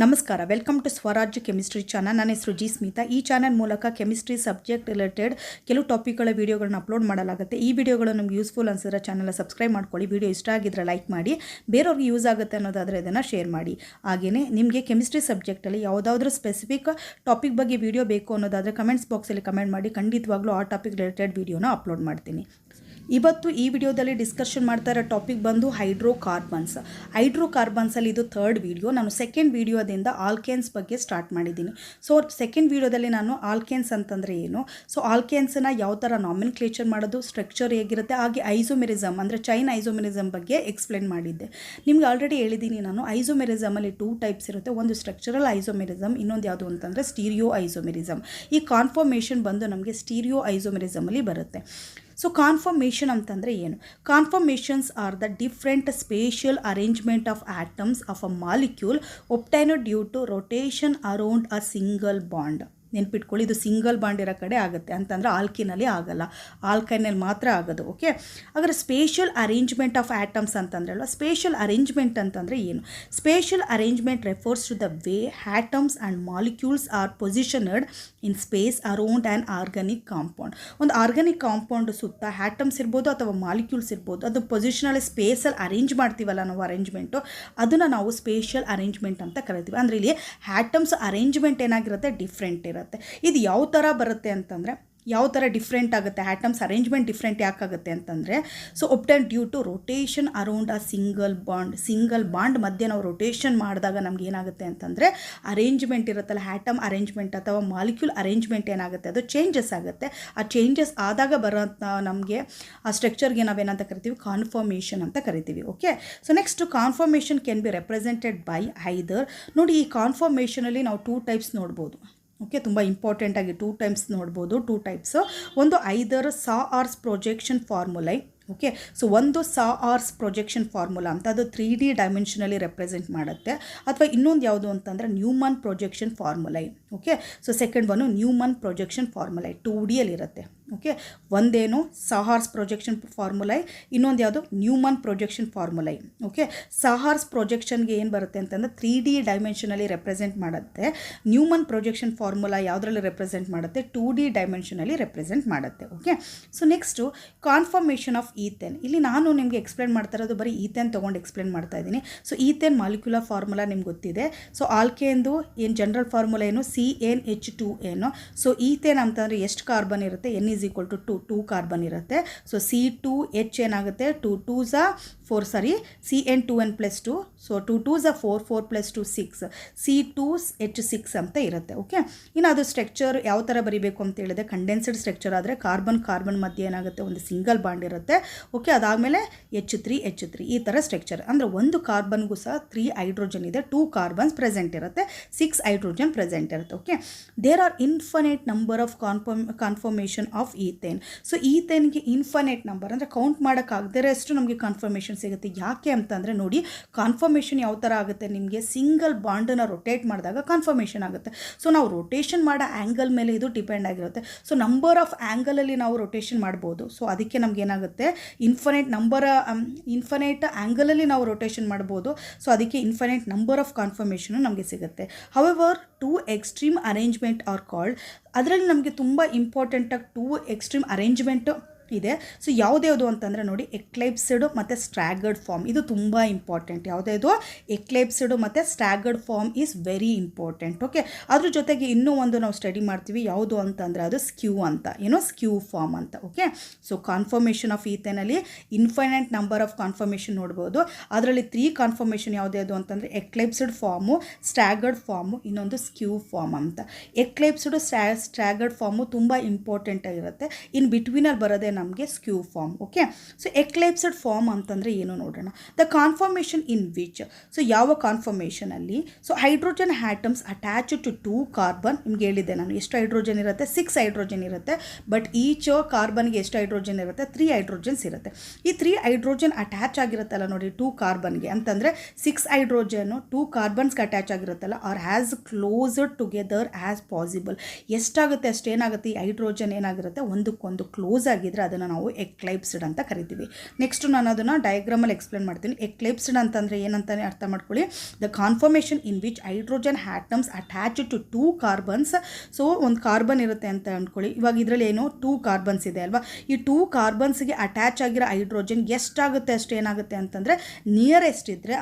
ನಮಸ್ಕಾರ, welcome to ಸ್ವರಾಜ್ಯ chemistry channel. ನನ್ನ ಹೆಸರು ಜಿ ಸ್ಮಿತಾ. ಈ ಚಾನಲ್ ಮೂಲಕ ಕೆಮಿಸ್ಟ್ರಿ ಸಬ್ಜೆಕ್ಟ್ ರಿಲೇಟೆಡ್ ಕೆಲವು ಟಾಪಿಕ್ಗಳ ವೀಡಿಯೋಗಳನ್ನ ಅಪ್ಲೋಡ್ ಮಾಡಲಾಗುತ್ತೆ. ಈ ವಿಡಿಯೋಗಳು ನಮ್ಗೆ ಯೂಸ್ಫುಲ್ ಅನ್ಸಿದ್ರೆ ಚಾನಲ್ ಸಬ್ಸ್ಕ್ರೈಬ್ ಮಾಡ್ಕೊಳ್ಳಿ. ವಿಡಿಯೋ ಇಷ್ಟ ಆಗಿದ್ರೆ ಲೈಕ್ ಮಾಡಿ, ಬೇರೆಯವ್ರಿಗೆ ಯೂಸ್ ಆಗುತ್ತೆ ಅನ್ನೋದಾದರೆ ಇದನ್ನು ಶೇರ್ ಮಾಡಿ. ಹಾಗೆಯೇ ನಿಮಗೆ ಕೆಮಿಸ್ಟ್ರಿ ಸಬ್ಜೆಕ್ಟಲ್ಲಿ ಯಾವುದಾದ್ರೂ ಸ್ಪೆಸಿಫಿಕ್ ಟಾಪಿಕ್ ಬಗ್ಗೆ ವಿಡಿಯೋ ಬೇಕು ಅನ್ನೋದಾದರೆ ಕಮೆಂಟ್ಸ್ ಬಾಕ್ಸಲ್ಲಿ ಕಮೆಂಟ್ ಮಾಡಿ, ಖಂಡಿತವಾಗ್ಲೂ ಆ ಟಾಪಿಕ್ ರಿಲೇಟೆಡ್ ವಿಡಿಯೋನ ಅಪ್ಲೋಡ್ ಮಾಡ್ತೀನಿ. ಇವತ್ತು ಈ ವಿಡಿಯೋದಲ್ಲಿ ಡಿಸ್ಕಷನ್ ಮಾಡ್ತಾ ಇರೋ ಟಾಪಿಕ್ ಬಂದು ಹೈಡ್ರೋಕಾರ್ಬನ್ಸಲ್ಲಿ ಇದು ಥರ್ಡ್ ವಿಡಿಯೋ. ನಾನು ಸೆಕೆಂಡ್ ವಿಡಿಯೋದಿಂದ ಆಲ್ಕೇನ್ಸ್ ಬಗ್ಗೆ ಸ್ಟಾರ್ಟ್ ಮಾಡಿದ್ದೀನಿ. ಸೊ ಸೆಕೆಂಡ್ ವಿಡಿಯೋದಲ್ಲಿ ನಾನು ಆಲ್ಕೇನ್ಸ್ ಅಂತಂದರೆ ಏನು, ಸೊ ಆಲ್ಕೇನ್ಸನ್ನು ಯಾವ ಥರ ನಾಮಿನ್ಕ್ಲೇಚರ್ ಮಾಡೋದು, ಸ್ಟ್ರಕ್ಚರ್ ಹೇಗಿರುತ್ತೆ, ಹಾಗೆ ಐಸೋಮೆರಿಸಮ್ ಅಂದರೆ ಚೈನ್ ಐಸೋಮೆರಿಸಮ್ ಬಗ್ಗೆ ಎಕ್ಸ್ಪ್ಲೇನ್ ಮಾಡಿದ್ದೆ. ನಿಮ್ಗೆ ಆಲ್ರೆಡಿ ಹೇಳಿದ್ದೀನಿ ನಾನು, ಐಸೋಮೆರಿಸಮಲ್ಲಿ 2 ಟೈಪ್ಸ್ ಇರುತ್ತೆ. ಒಂದು ಸ್ಟ್ರಕ್ಚರಲ್ ಐಸೋಮೆರಿಸಮ್, ಇನ್ನೊಂದು ಯಾವುದು ಅಂತಂದರೆ ಸ್ಟೀರಿಯೋ ಐಸೋಮೆರಿಸಮ್. ಈ ಕಾನ್ಫರ್ಮೇಷನ್ ಬಂದು ನಮಗೆ ಸ್ಟೀರಿಯೋ ಐಸೋಮೆರಿಸಮಲ್ಲಿ ಬರುತ್ತೆ. ಸೊ ಕಾನ್ಫರ್ಮೇಷನ್ ಅಂತಂದರೆ ಏನು? Conformations are the different spatial arrangement of atoms of a molecule obtained due to rotation around a single bond. ನೆನ್ಪಿಟ್ಕೊಳ್ಳಿ, ಇದು ಸಿಂಗಲ್ ಬಾಂಡ್ ಇರೋ ಕಡೆ ಆಗುತ್ತೆ, ಅಂತಂದರೆ ಆಲ್ಕಿನಲ್ಲಿ ಆಗಲ್ಲ, ಆಲ್ಕೈನಲ್ಲಿ ಮಾತ್ರ ಆಗೋದು. ಓಕೆ, ಹಾಗಾದ್ರೆ ಸ್ಪೇಷಿಯಲ್ ಅರೇಂಜ್ಮೆಂಟ್ ಆಫ್ ಆಟಮ್ಸ್ ಅಂತಂದ್ರೆ ಅಲ್ವಾ, ಸ್ಪೇಷಿಯಲ್ ಅರೇಂಜ್ಮೆಂಟ್ ಅಂತಂದರೆ ಏನು? Spatial arrangement refers to the way atoms and molecules are positioned in space around an organic compound. ಒಂದು ಆರ್ಗಾನಿಕ್ ಕಾಂಪೌಂಡ್ ಸುತ್ತ ಆಟಮ್ಸ್ ಇರ್ಬೋದು ಅಥವಾ ಮಾಲಿಕ್ಯೂಲ್ಸ್ ಇರ್ಬೋದು, ಅದು ಪೊಸಿಷನಲ್ಲಿ ಸ್ಪೇಸಲ್ಲಿ ಅರೇಂಜ್ ಮಾಡ್ತೀವಲ್ಲ ನಾವು ಅರೇಂಜ್ಮೆಂಟು, ಅದನ್ನು ನಾವು ಸ್ಪೇಷಿಯಲ್ ಅರೇಂಜ್ಮೆಂಟ್ ಅಂತ ಕರಿತೀವಿ. ಅಂದರೆ ಇಲ್ಲಿ ಆಟಮ್ಸ್ ಅರೇಂಜ್ಮೆಂಟ್ ಏನಾಗಿರುತ್ತೆ, ಡಿಫ್ರೆಂಟ್ ಇರುತ್ತೆ. ಇದು ಯಾವ ಥರ ಬರುತ್ತೆ ಅಂತಂದರೆ, ಯಾವ ಥರ ಡಿಫ್ರೆಂಟ್ ಆಗುತ್ತೆ, ಆಟಮ್ಸ್ ಅರೇಂಜ್ಮೆಂಟ್ ಡಿಫ್ರೆಂಟ್ ಯಾಕಾಗುತ್ತೆ ಅಂತಂದರೆ, so obtain due to rotation around a single bond ಮಧ್ಯೆ ನಾವು ರೊಟೇಷನ್ ಮಾಡಿದಾಗ ನಮ್ಗೆ ಏನಾಗುತ್ತೆ ಅಂತಂದರೆ ಅರೇಂಜ್ಮೆಂಟ್ ಇರುತ್ತಲ್ಲ, ಆಟಮ್ ಅರೇಂಜ್ಮೆಂಟ್ ಅಥವಾ ಮಾಲಿಕ್ಯೂಲ್ ಅರೇಂಜ್ಮೆಂಟ್ ಏನಾಗುತ್ತೆ, ಅದು ಚೇಂಜಸ್ ಆಗುತ್ತೆ. ಆ ಚೇಂಜಸ್ ಆದಾಗ ಬರೋಂಥ ನಮಗೆ ಆ ಸ್ಟ್ರಕ್ಚರ್ಗೆ ನಾವೇನಂತ ಕರಿತೀವಿ, ಕಾನ್ಫರ್ಮೇಷನ್ ಅಂತ ಕರಿತೀವಿ. Okay, so next conformation can be represented by either. ನೋಡಿ, ಈ ಕಾನ್ಫರ್ಮೇಷನಲ್ಲಿ ನಾವು 2 ಟೈಪ್ಸ್ ನೋಡ್ಬೋದು. ಓಕೆ, ತುಂಬ ಇಂಪಾರ್ಟೆಂಟಾಗಿ 2 ಟೈಪ್ಸ್ ನೋಡ್ಬೋದು. 2 ಟೈಪ್ಸು, ಒಂದು ಐದರ್ ಸಾ-ಆರ್ಸ್ ಪ್ರೊಜೆಕ್ಷನ್ ಫಾರ್ಮುಲೈ. ಓಕೆ, ಸೊ ಒಂದು ಸಾ-ಆರ್ಸ್ ಪ್ರೊಜೆಕ್ಷನ್ ಫಾರ್ಮುಲಾ ಅಂತ, ಅದು 3D ಡೈಮೆನ್ಷನಲ್ಲಿ ರೆಪ್ರೆಸೆಂಟ್ ಮಾಡುತ್ತೆ. ಅಥವಾ ಇನ್ನೊಂದು ಯಾವುದು ಅಂತಂದರೆ Newman projection formulae. Okay, so second one Newman projection formulae 2Dಯಲ್ಲಿರುತ್ತೆ. ಓಕೆ, ಒಂದೇನು ಸಾ-ಆರ್ಸ್ ಪ್ರೊಜೆಕ್ಷನ್ ಫಾರ್ಮುಲೈ, ಇನ್ನೊಂದು ಯಾವುದು Newman projection formulae. Okay, sawhorse ಪ್ರೊಜೆಕ್ಷನ್ಗೆ ಏನು ಬರುತ್ತೆ ಅಂತಂದರೆ 3D ಡೈಮೆನ್ಷನಲ್ಲಿ ರೆಪ್ರೆಸೆಂಟ್ ಮಾಡುತ್ತೆ. ನ್ಯೂಮನ್ ಪ್ರೊಜೆಕ್ಷನ್ ಫಾರ್ಮುಲಾ ಯಾವುದರಲ್ಲಿ ರೆಪ್ರೆಸೆಂಟ್ ಮಾಡುತ್ತೆ, 2D ಡೈಮೆನ್ಷನಲ್ಲಿ ರೆಪ್ರೆಸೆಂಟ್ ಮಾಡುತ್ತೆ. Okay, so next conformation of ethane. ಇಲ್ಲಿ ನಾನು ನಿಮಗೆ ಎಕ್ಸ್ಪ್ಲೇನ್ ಮಾಡ್ತಾ ಇರೋದು ಬರೀ ಈಥೇನ್ ತೊಗೊಂಡು ಎಕ್ಸ್ಪ್ಲೇನ್ ಮಾಡ್ತಾ ಇದ್ದೀನಿ. ಸೊ ಈಥೇನ್ ಮಾಲಿಕ್ಯುಲರ್ ಫಾರ್ಮುಲಾ ನಿಮ್ಗೆ ಗೊತ್ತಿದೆ. ಸೊ ಆಲ್ಕೇನ್ದು ಏನು ಜನರಲ್ ಫಾರ್ಮುಲಾ ಏನು, CnH2n. ಸೊ ಈಥೇನ್ ಅಂತಂದರೆ ಎಷ್ಟು ಕಾರ್ಬನ್ ಇರುತ್ತೆ, N = 2 ಕಾರ್ಬನ್ ಇರುತ್ತೆ. ಸೊ C2H ಏನಾಗುತ್ತೆ, 2 2s 4, ಸಾರಿ CN2n + 2. ಸೊ 2 2s 4, 4 + 2 6, C2H6 ಅಂತ ಇರುತ್ತೆ. ಓಕೆ, ಇನ್ನು ಅದು ಸ್ಟ್ರಕ್ಚರ್ ಯಾವ ಥರ ಬರೀಬೇಕು ಅಂತ ಹೇಳಿದೆ, ಕಂಡೆನ್ಸ್ಡ್ ಸ್ಟ್ರಕ್ಚರ್ ಆದರೆ ಕಾರ್ಬನ್ ಮಧ್ಯೆ ಏನಾಗುತ್ತೆ, ಒಂದು ಸಿಂಗಲ್ ಬಾಂಡ್ ಇರುತ್ತೆ. ಓಕೆ, ಅದಾದಮೇಲೆ H3 ಈ ಥರ ಸ್ಟ್ರಕ್ಚರ್. ಅಂದರೆ ಒಂದು ಕಾರ್ಬನ್ಗೂ ಸಹ 3 ಹೈಡ್ರೋಜನ್ ಇದೆ, 2 ಕಾರ್ಬನ್ಸ್ ಪ್ರೆಸೆಂಟ್ ಇರುತ್ತೆ, 6 ಹೈಡ್ರೋಜನ್ ಪ್ರೆಸೆಂಟ್ ಇರುತ್ತೆ. Okay, there are infinite number of conformation of ethane. So ಈಥೇನ್ಗೆ ಇನ್ಫಿನೈಟ್ ನಂಬರ್ ಅಂದರೆ ಕೌಂಟ್ ಮಾಡೋಕ್ಕಾಗದೇ ಅಷ್ಟು ನಮಗೆ ಕಾನ್ಫರ್ಮೇಷನ್ ಸಿಗುತ್ತೆ. ಯಾಕೆ ಅಂತಂದರೆ ನೋಡಿ, ಕಾನ್ಫರ್ಮೇಷನ್ ಯಾವ ಥರ ಆಗುತ್ತೆ, ನಿಮಗೆ ಸಿಂಗಲ್ ಬಾಂಡನ್ನು ರೊಟೇಟ್ ಮಾಡಿದಾಗ ಕಾನ್ಫರ್ಮೇಷನ್ ಆಗುತ್ತೆ. ಸೊ ನಾವು ರೊಟೇಷನ್ ಮಾಡೋ ಆ್ಯಂಗಲ್ ಮೇಲೆ ಇದು ಡಿಪೆಂಡ್ ಆಗಿರುತ್ತೆ. ಸೊ ನಂಬರ್ ಆಫ್ ಆ್ಯಂಗಲಲ್ಲಿ ನಾವು ರೊಟೇಷನ್ ಮಾಡ್ಬೋದು. ಸೊ ಅದಕ್ಕೆ ನಮ್ಗೆ ಏನಾಗುತ್ತೆ, ಇನ್ಫಿನೈಟ್ ಆ್ಯಂಗಲಲ್ಲಿ ನಾವು ರೊಟೇಷನ್ ಮಾಡ್ಬೋದು. ಸೊ ಅದಕ್ಕೆ ಇನ್ಫಿನೈಟ್ ನಂಬರ್ ಆಫ್ ಕಾನ್ಫರ್ಮೇಷನು ನಮಗೆ ಸಿಗುತ್ತೆ. However 2 extreme arrangement are called. ಅದರಲ್ಲಿ ನಮಗೆ ತುಂಬ ಇಂಪಾರ್ಟೆಂಟಾಗಿ 2 ಎಕ್ಸ್ಟ್ರೀಮ್ ಅರೇಂಜ್ಮೆಂಟು ಇದೆ. ಸೊ ಯಾವುದ್ಯಾವುದು ಅಂತಂದರೆ ನೋಡಿ, ಎಕ್ಲೈಪ್ಸ್ಡ್ ಮತ್ತು ಸ್ಟ್ಯಾಗರ್ಡ್ ಫಾರ್ಮ್, ಇದು ತುಂಬ ಇಂಪಾರ್ಟೆಂಟ್. ಯಾವುದ್ಯಾವುದು, ಎಕ್ಲೈಪ್ಸ್ಡ್ ಮತ್ತು staggered form is very important. Okay, ಅದ್ರ ಜೊತೆಗೆ ಇನ್ನೂ ಒಂದು ನಾವು ಸ್ಟಡಿ ಮಾಡ್ತೀವಿ, ಯಾವುದು ಅಂತಂದರೆ ಅದು ಸ್ಕ್ಯೂ ಅಂತ, ಏನೋ ಸ್ಕ್ಯೂ ಫಾರ್ಮ್ ಅಂತ. ಓಕೆ, ಸೊ ಕಾನ್ಫರ್ಮೇಷನ್ ಆಫ್ ಈಥೇನಲ್ಲಿ ಇನ್ಫೈನೈಟ್ ನಂಬರ್ ಆಫ್ ಕಾನ್ಫರ್ಮೇಷನ್ ನೋಡ್ಬೋದು. ಅದರಲ್ಲಿ 3 ಕಾನ್ಫರ್ಮೇಷನ್ ಯಾವುದ್ಯಾವುದು ಅಂತಂದರೆ ಎಕ್ಲೈಪ್ಸ್ಡ್ ಫಾರ್ಮು, ಸ್ಟ್ಯಾಗರ್ಡ್ ಫಾರ್ಮು, ಇನ್ನೊಂದು ಸ್ಕ್ಯೂ ಫಾರ್ಮ್ ಅಂತ. ಎಕ್ಲೈಪ್ಸ್ಡ್ ಸ್ಟ್ಯಾಗರ್ಡ್ ಫಾರ್ಮು ತುಂಬ ಇಂಪಾರ್ಟೆಂಟ್ ಆಗಿರುತ್ತೆ. ಇನ್ ಬಿಟ್ವೀನಲ್ಲಿ ಬರೋದೇ ನಮಗೆ skew form. Okay, so eclipsed form ಅಂತಂದರೆ ಏನು ನೋಡೋಣ. The conformation in which, so ಯಾವ ಕಾನ್ಫರ್ಮೇಷನಲ್ಲಿ, so hydrogen atoms attach to 2 carbon. ನಿಮ್ಗೆ ಹೇಳಿದ್ದೆ ನಾನು ಎಷ್ಟು ಹೈಡ್ರೋಜನ್ ಇರುತ್ತೆ, 6 ಹೈಡ್ರೋಜನ್ ಇರುತ್ತೆ. ಬಟ್ ಈಚ್ ಕಾರ್ಬನ್ಗೆ ಎಷ್ಟು ಹೈಡ್ರೋಜನ್ ಇರುತ್ತೆ, 3 ಹೈಡ್ರೋಜನ್ಸ್ ಇರುತ್ತೆ. ಈ 3 ಹೈಡ್ರೋಜನ್ ಅಟ್ಯಾಚ್ ಆಗಿರುತ್ತಲ್ಲ ನೋಡಿ 2 ಕಾರ್ಬನ್ಗೆ, ಅಂತಂದರೆ 6 ಹೈಡ್ರೋಜನ್ನು 2 ಕಾರ್ಬನ್ಸ್ಗೆ ಅಟ್ಯಾಚ್ ಆಗಿರುತ್ತಲ್ಲ, are as closed together as possible. ಎಷ್ಟಾಗುತ್ತೆ ಅಷ್ಟೇನಾಗುತ್ತೆ, ಈ ಹೈಡ್ರೋಜನ್ ಏನಾಗಿರುತ್ತೆ ಒಂದಕ್ಕೊಂದು ಕ್ಲೋಸ್ ಆಗಿದ್ರೆ ಅದನ್ನು ನಾವು ಎಕ್ಲೈಪ್ಸ್ಡ್ ಅಂತ ಕರಿತೀವಿ. ನೆಕ್ಸ್ಟ್ ನಾನು ಅದನ್ನು ಡಯಾಗ್ರಾಮಲ್ಲಿ ಎಕ್ಸ್ಪ್ಲೇನ್ ಮಾಡ್ತೀನಿ. ಎಕ್ಲೈಪ್ಸ್ಡ್ ಅಂತಂದರೆ ಏನಂತಾನೆ ಅರ್ಥ ಮಾಡ್ಕೊಳ್ಳಿ. The conformation in which hydrogen atoms attach to 2 carbons. So ಒಂದು ಕಾರ್ಬನ್ ಇರುತ್ತೆ ಅಂತ ಅಂದ್ಕೊಳ್ಳಿ. ಇವಾಗ ಇದರಲ್ಲಿ ಏನು 2 ಕಾರ್ಬನ್ಸ್ ಇದೆ ಅಲ್ವಾ. ಈ 2 ಕಾರ್ಬನ್ಸ್ಗೆ ಅಟ್ಯಾಚ್ ಆಗಿರೋ ಹೈಡ್ರೋಜನ್ ಎಷ್ಟಾಗುತ್ತೆ ಅಷ್ಟು ಏನಾಗುತ್ತೆ ಅಂತಂದರೆ ನಿಯರೆಸ್ಟ್ ಇದ್ದರೆ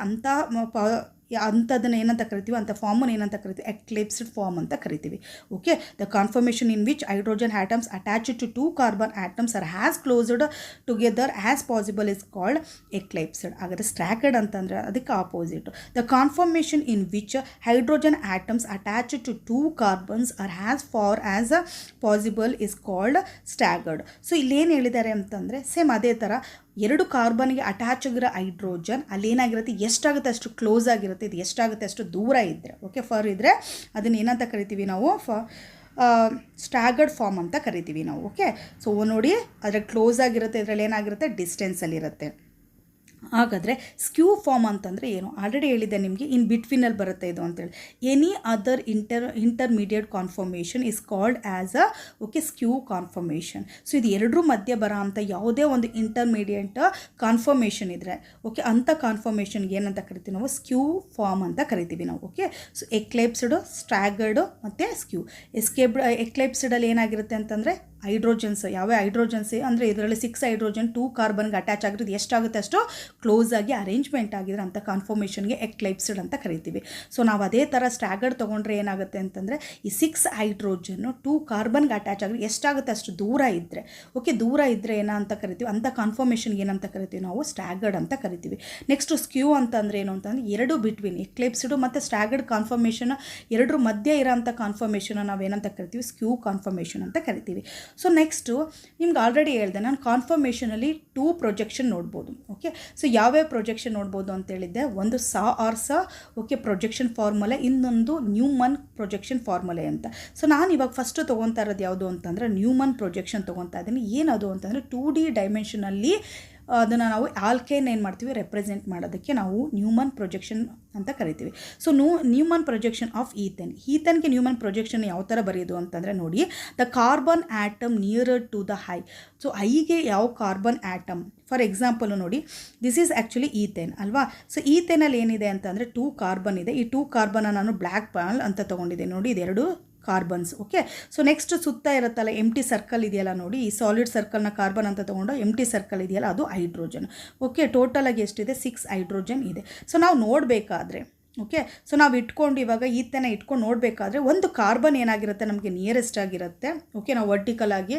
ಅಂಥದ್ದನ್ನು ಏನಂತ ಕರಿತೀವಿ, ಅಂಥ ಫಾರ್ಮನ್ನು ಏನಂತ ಕರಿತೀವಿ, ಎಕ್ಲಿಪ್ಸ್ಡ್ ಫಾರ್ಮ್ ಅಂತ ಕರಿತೀವಿ. Okay, the conformation in which hydrogen atoms attach to 2 carbon atoms are as closed together as possible is called eclipsed. ಹಾಗಾದರೆ ಸ್ಟ್ಯಾಗರ್ಡ್ ಅಂತಂದರೆ ಅದಕ್ಕೆ opposite. The conformation in which hydrogen atoms attach to 2 carbons are as far as possible is called staggered. So ಇಲ್ಲೇನು ಹೇಳಿದ್ದಾರೆ ಅಂತಂದರೆ same ಅದೇ ಥರ 2 ಕಾರ್ಬನ್ಗೆ attach ಆಗಿರೋ hydrogen ಅಲ್ಲೇನಾಗಿರುತ್ತೆ, ಎಷ್ಟಾಗುತ್ತೆ ಅಷ್ಟು ಕ್ಲೋಸ್ ಆಗಿರುತ್ತೆ, ಇದು ಎಷ್ಟಾಗುತ್ತೆ ಅಷ್ಟು ದೂರ ಇದ್ದರೆ, ಓಕೆ, ಫರ್ ಇದ್ದರೆ ಅದನ್ನು ಏನಂತ ಕರಿತೀವಿ ನಾವು, ಸ್ಟ್ಯಾಗರ್ಡ್ ಫಾರ್ಮ್ ಅಂತ ಕರಿತೀವಿ ನಾವು. ಓಕೆ, ಸೊ ನೋಡಿ ಅದರ ಕ್ಲೋಸ್ ಆಗಿರುತ್ತೆ, ಇದರಲ್ಲಿ ಏನಾಗಿರುತ್ತೆ ಡಿಸ್ಟೆನ್ಸಲ್ಲಿರುತ್ತೆ. ಹಾಗಾದರೆ ಸ್ಕ್ಯೂ ಫಾರ್ಮ್ ಅಂತಂದರೆ ಏನು, ಆಲ್ರೆಡಿ ಹೇಳಿದ್ದೆ ನಿಮಗೆ, ಇನ್ ಬಿಟ್ವೀನಲ್ಲಿ ಬರುತ್ತೆ ಇದು ಅಂತೇಳಿ. Any other intermediate conformation is called as skew conformation. So ಇದು ಎರಡರ ಮಧ್ಯೆ ಬರೋ ಅಂಥ ಯಾವುದೇ ಒಂದು ಇಂಟರ್ಮೀಡಿಯೇಟ್ ಕಾನ್ಫರ್ಮೇಷನ್ ಇದ್ದರೆ ಅಂಥ ಕಾನ್ಫರ್ಮೇಷನ್ಗೆ ಏನಂತ ಕರಿತೀವಿ ನಾವು, ಸ್ಕ್ಯೂ ಫಾರ್ಮ್ ಅಂತ ಕರಿತೀವಿ ನಾವು. ಓಕೆ, ಸೊ ಎಕ್ಲಿಪ್ಸ್ಡ್, ಸ್ಟ್ಯಾಗರ್ಡು ಮತ್ತು ಸ್ಕ್ಯೂ. ಎಕ್ಲಿಪ್ಸ್ಡಲ್ಲಿ ಏನಾಗಿರುತ್ತೆ ಅಂತಂದರೆ ಹೈಡ್ರೋಜನ್ಸ್, ಯಾವ ಹೈಡ್ರೋಜನ್ಸ್ ಅಂದರೆ ಇದರಲ್ಲಿ 6 ಹೈಡ್ರೋಜನ್ 2 ಕಾರ್ಬನ್ಗೆ ಅಟ್ಯಾಚ್ ಆಗಿರೋದು ಎಷ್ಟಾಗುತ್ತೆ ಅಷ್ಟು ಕ್ಲೋಸ್ ಆಗಿ ಅರೇಂಜ್ಮೆಂಟ್ ಆಗಿದ್ರೆ ಅಂಥ ಕಾನ್ಫರ್ಮೇಷನ್ಗೆ ಎಕ್ಲಿಪ್ಸ್ಡ್ ಅಂತ ಕರಿತೀವಿ. ಸೊ ನಾವು ಅದೇ ಥರ ಸ್ಟ್ಯಾಗರ್ಡ್ ತೊಗೊಂಡ್ರೆ ಏನಾಗುತ್ತೆ ಅಂತಂದರೆ ಈ 6 ಹೈಡ್ರೋಜನ್ನು 2 ಕಾರ್ಬನ್ಗೆ ಅಟ್ಯಾಚ್ ಆಗಿದ್ರೆ ಎಷ್ಟಾಗುತ್ತೆ ಅಷ್ಟು ದೂರ ಇದ್ದರೆ, ದೂರ ಇದ್ದರೆ ಏನಂತ ಕರಿತೀವಿ, ಅಂಥ ಕಾನ್ಫರ್ಮೇಷನ್ಗೆ ಏನಂತ ಕರಿತೀವಿ ನಾವು, ಸ್ಟ್ಯಾಗರ್ಡ್ ಅಂತ ಕರಿತೀವಿ. ನೆಕ್ಸ್ಟ್ ಸ್ಕ್ಯೂ ಅಂತಂದರೆ ಏನು ಅಂತಂದರೆ ಎರಡು ಬಿಟ್ವೀನ್ ಎಕ್ಲಿಪ್ಸ್ಡ್ ಮತ್ತು ಸ್ಟ್ಯಾಗರ್ಡ್ ಕಾನ್ಫರ್ಮೇಷನ್ ಎರಡರ ಮಧ್ಯೆ ಇರೋಂಥ ಕಾನ್ಫರ್ಮೇಷನ್ ನಾವೇನಂತ ಕರಿತೀವಿ, ಸ್ಕ್ಯೂ ಕಾನ್ಫರ್ಮೇಷನ್ ಅಂತ ಕರಿತೀವಿ. ಸೊ ನೆಕ್ಸ್ಟು ನಿಮ್ಗೆ ಆಲ್ರೆಡಿ ಹೇಳಿದೆ ನಾನು, ಕಾನ್ಫರ್ಮೇಷನಲ್ಲಿ 2 ಪ್ರೊಜೆಕ್ಷನ್ ನೋಡ್ಬೋದು. ಓಕೆ, ಸೊ ಯಾವ್ಯಾವ ಪ್ರೊಜೆಕ್ಷನ್ ನೋಡ್ಬೋದು ಅಂತ ಹೇಳಿದ್ದೆ, ಒಂದು ಪ್ರೊಜೆಕ್ಷನ್ ಫಾರ್ಮುಲೆ, ಇನ್ನೊಂದು ನ್ಯೂಮನ್ ಪ್ರೊಜೆಕ್ಷನ್ ಫಾರ್ಮುಲೆ ಅಂತ. ಸೊ ನಾನು ಇವಾಗ ಫಸ್ಟು ತೊಗೊತಾ ಇರೋದು ಯಾವುದು ಅಂತಂದರೆ ನ್ಯೂಮನ್ ಪ್ರೊಜೆಕ್ಷನ್ ತೊಗೊತಾ ಇದ್ದೀನಿ. ಏನದು ಅಂತಂದರೆ 2D ಡೈಮೆನ್ಷನಲ್ಲಿ ಅದನ್ನು ನಾವು ಆಲ್ಕೇನ್ ಏನು ಮಾಡ್ತೀವಿ, ರೆಪ್ರೆಸೆಂಟ್ ಮಾಡೋದಕ್ಕೆ ನಾವು ನ್ಯೂಮನ್ ಪ್ರೊಜೆಕ್ಷನ್ ಅಂತ ಕರಿತೀವಿ. ಸೊ ನ್ಯೂಮನ್ ಪ್ರೊಜೆಕ್ಷನ್ ಆಫ್ ಈಥನ್ಗೆ ನ್ಯೂಮನ್ ಪ್ರೊಜೆಕ್ಷನ್ ಯಾವ ಥರ ಬರೆಯೋದು ಅಂತಂದರೆ ನೋಡಿ, the carbon atom nearer to the eye. So ಐಗೆ ಯಾವ ಕಾರ್ಬನ್ ಆಟಮ್, ಫಾರ್ ಎಕ್ಸಾಂಪಲ್ ನೋಡಿ, ದಿಸ್ ಈಸ್ ಆ್ಯಕ್ಚುಲಿ ಈಥೇನ್ ಅಲ್ವಾ. ಸೊ ಈಥೇನಲ್ಲಿ ಏನಿದೆ ಅಂತಂದರೆ 2 ಕಾರ್ಬನ್ ಇದೆ. ಈ 2 ಕಾರ್ಬನ್ನ ನಾನು ಬ್ಲ್ಯಾಕ್ ಬಾಲ್ ಅಂತ ತೊಗೊಂಡಿದ್ದೆ ನೋಡಿ, ಇದೆರಡು ಕಾರ್ಬನ್ಸ್. ಓಕೆ, ಸೊ ನೆಕ್ಸ್ಟ್ ಸುತ್ತ ಇರುತ್ತಲ್ಲ ಎಂಟಿ ಸರ್ಕಲ್ ಇದೆಯಲ್ಲ ನೋಡಿ, ಈ ಸಾಲಿಡ್ ಸರ್ಕಲ್ನ ಕಾರ್ಬನ್ ಅಂತ ತೊಗೊಂಡು ಎಂಟಿ ಸರ್ಕಲ್ ಇದೆಯಲ್ಲ ಅದು ಹೈಡ್ರೋಜನ್. ಓಕೆ, ಟೋಟಲಾಗಿ ಎಷ್ಟಿದೆ, 6 ಹೈಡ್ರೋಜನ್ ಇದೆ. ಸೊ ನಾವು ನೋಡಬೇಕಾದ್ರೆ ಓಕೆ, ಸೊ ನಾವು ಇಟ್ಕೊಂಡು ಇವಾಗ ಈತನ ಇಟ್ಕೊಂಡು ನೋಡಬೇಕಾದ್ರೆ ಒಂದು ಕಾರ್ಬನ್ ಏನಾಗಿರುತ್ತೆ ನಮಗೆ ನಿಯರೆಸ್ಟ್ ಆಗಿರುತ್ತೆ. ಓಕೆ, ನಾವು ವರ್ಟಿಕಲ್ ಆಗಿ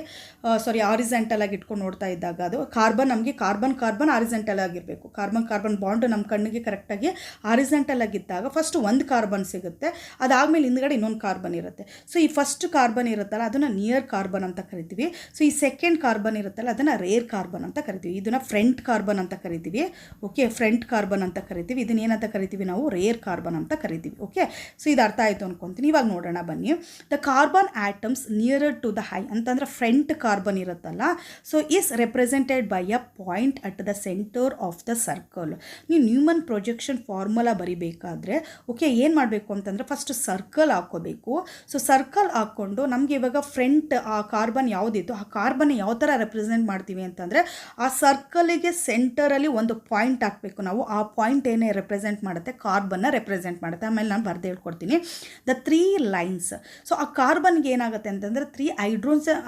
ಆರಿಜೆಂಟಲ್ ಆಗಿ ಇಟ್ಕೊಂಡು ನೋಡ್ತಾ ಇದ್ದಾಗ ಅದು ಕಾರ್ಬನ್ ನಮಗೆ ಕಾರ್ಬನ್ ಆರಿಜೆಂಟಲ್ ಆಗಿರಬೇಕು. ಕಾರ್ಬನ್ ಬಾಂಡ್ ನಮ್ಮ ಕಣ್ಣಿಗೆ ಕರೆಕ್ಟಾಗಿ ಆರಿಜೆಂಟಲ್ ಆಗಿದ್ದಾಗ ಫಸ್ಟ್ ಒಂದು ಕಾರ್ಬನ್ ಸಿಗುತ್ತೆ, ಅದಾದಮೇಲೆ ಹಿಂದ್ಗಡೆ ಇನ್ನೊಂದು ಕಾರ್ಬನ್ ಇರುತ್ತೆ. ಸೊ ಈ ಫಸ್ಟ್ ಕಾರ್ಬನ್ ಇರುತ್ತಲ್ಲ ಅದನ್ನು ನಿಯರ್ ಕಾರ್ಬನ್ ಅಂತ ಕರಿತೀವಿ. ಸೊ ಈ ಸೆಕೆಂಡ್ ಕಾರ್ಬನ್ ಇರುತ್ತಲ್ಲ ಅದನ್ನು ರೇರ್ ಕಾರ್ಬನ್ ಅಂತ ಕರಿತೀವಿ. ಇದನ್ನು ಫ್ರಂಟ್ ಕಾರ್ಬನ್ ಅಂತ ಕರಿತೀವಿ. ಓಕೆ, ಫ್ರಂಟ್ ಕಾರ್ಬನ್ ಅಂತ ಕರಿತೀವಿ. ಇದನ್ನ ಏನಂತ ಕರಿತೀವಿ ನಾವು, ರೇರ್ ಕಾರ್ಬನ್ ಅಂತ ಕರಿತೀವಿ. ಓಕೆ, ಸೊ ಇದು ಅರ್ಥ ಆಯಿತು ಅನ್ಕೊತೀನಿ. ಇವಾಗ ನೋಡೋಣ ಬನ್ನಿ. The carbon atoms nearer to the eye ಅಂತಂದರೆ ಫ್ರಂಟ್ ಕಾರ್ಬನ್ ಇರುತ್ತಲ್ಲ, so is represented by a point at the centre of the circle. ನೀವು ನ್ಯೂಮನ್ ಪ್ರೊಜೆಕ್ಷನ್ ಫಾರ್ಮುಲಾ ಬರಿಬೇಕಾದ್ರೆ ಓಕೆ ಏನು ಮಾಡಬೇಕು ಅಂತಂದರೆ ಫಸ್ಟ್ ಸರ್ಕಲ್ ಹಾಕ್ಕೋಬೇಕು. ಸೊ ಸರ್ಕಲ್ ಹಾಕ್ಕೊಂಡು ನಮಗೆ ಇವಾಗ ಫ್ರಂಟ್ ಆ ಕಾರ್ಬನ್ ಯಾವುದಿತ್ತು ಆ ಕಾರ್ಬನ್ ಯಾವ ಥರ ರೆಪ್ರೆಸೆಂಟ್ ಮಾಡ್ತೀವಿ ಅಂತಂದರೆ ಆ ಸರ್ಕಲಿಗೆ ಸೆಂಟರಲ್ಲಿ ಒಂದು ಪಾಯಿಂಟ್ ಹಾಕಬೇಕು ನಾವು. ಆ ಪಾಯಿಂಟ್ ಏನೇ ರೆಪ್ರೆಸೆಂಟ್ ಮಾಡುತ್ತೆ, ಕಾರ್ಬನ್ನ ರೆಪ್ರೆಸೆಂಟ್ ಮಾಡುತ್ತೆ. ಆಮೇಲೆ ನಾನು ಬರೆದು ಹೇಳ್ಕೊಡ್ತೀನಿ. The 3 lines. ಸೊ ಆ ಕಾರ್ಬನ್ಗೆ ಏನಾಗುತ್ತೆ ಅಂತಂದರೆ 3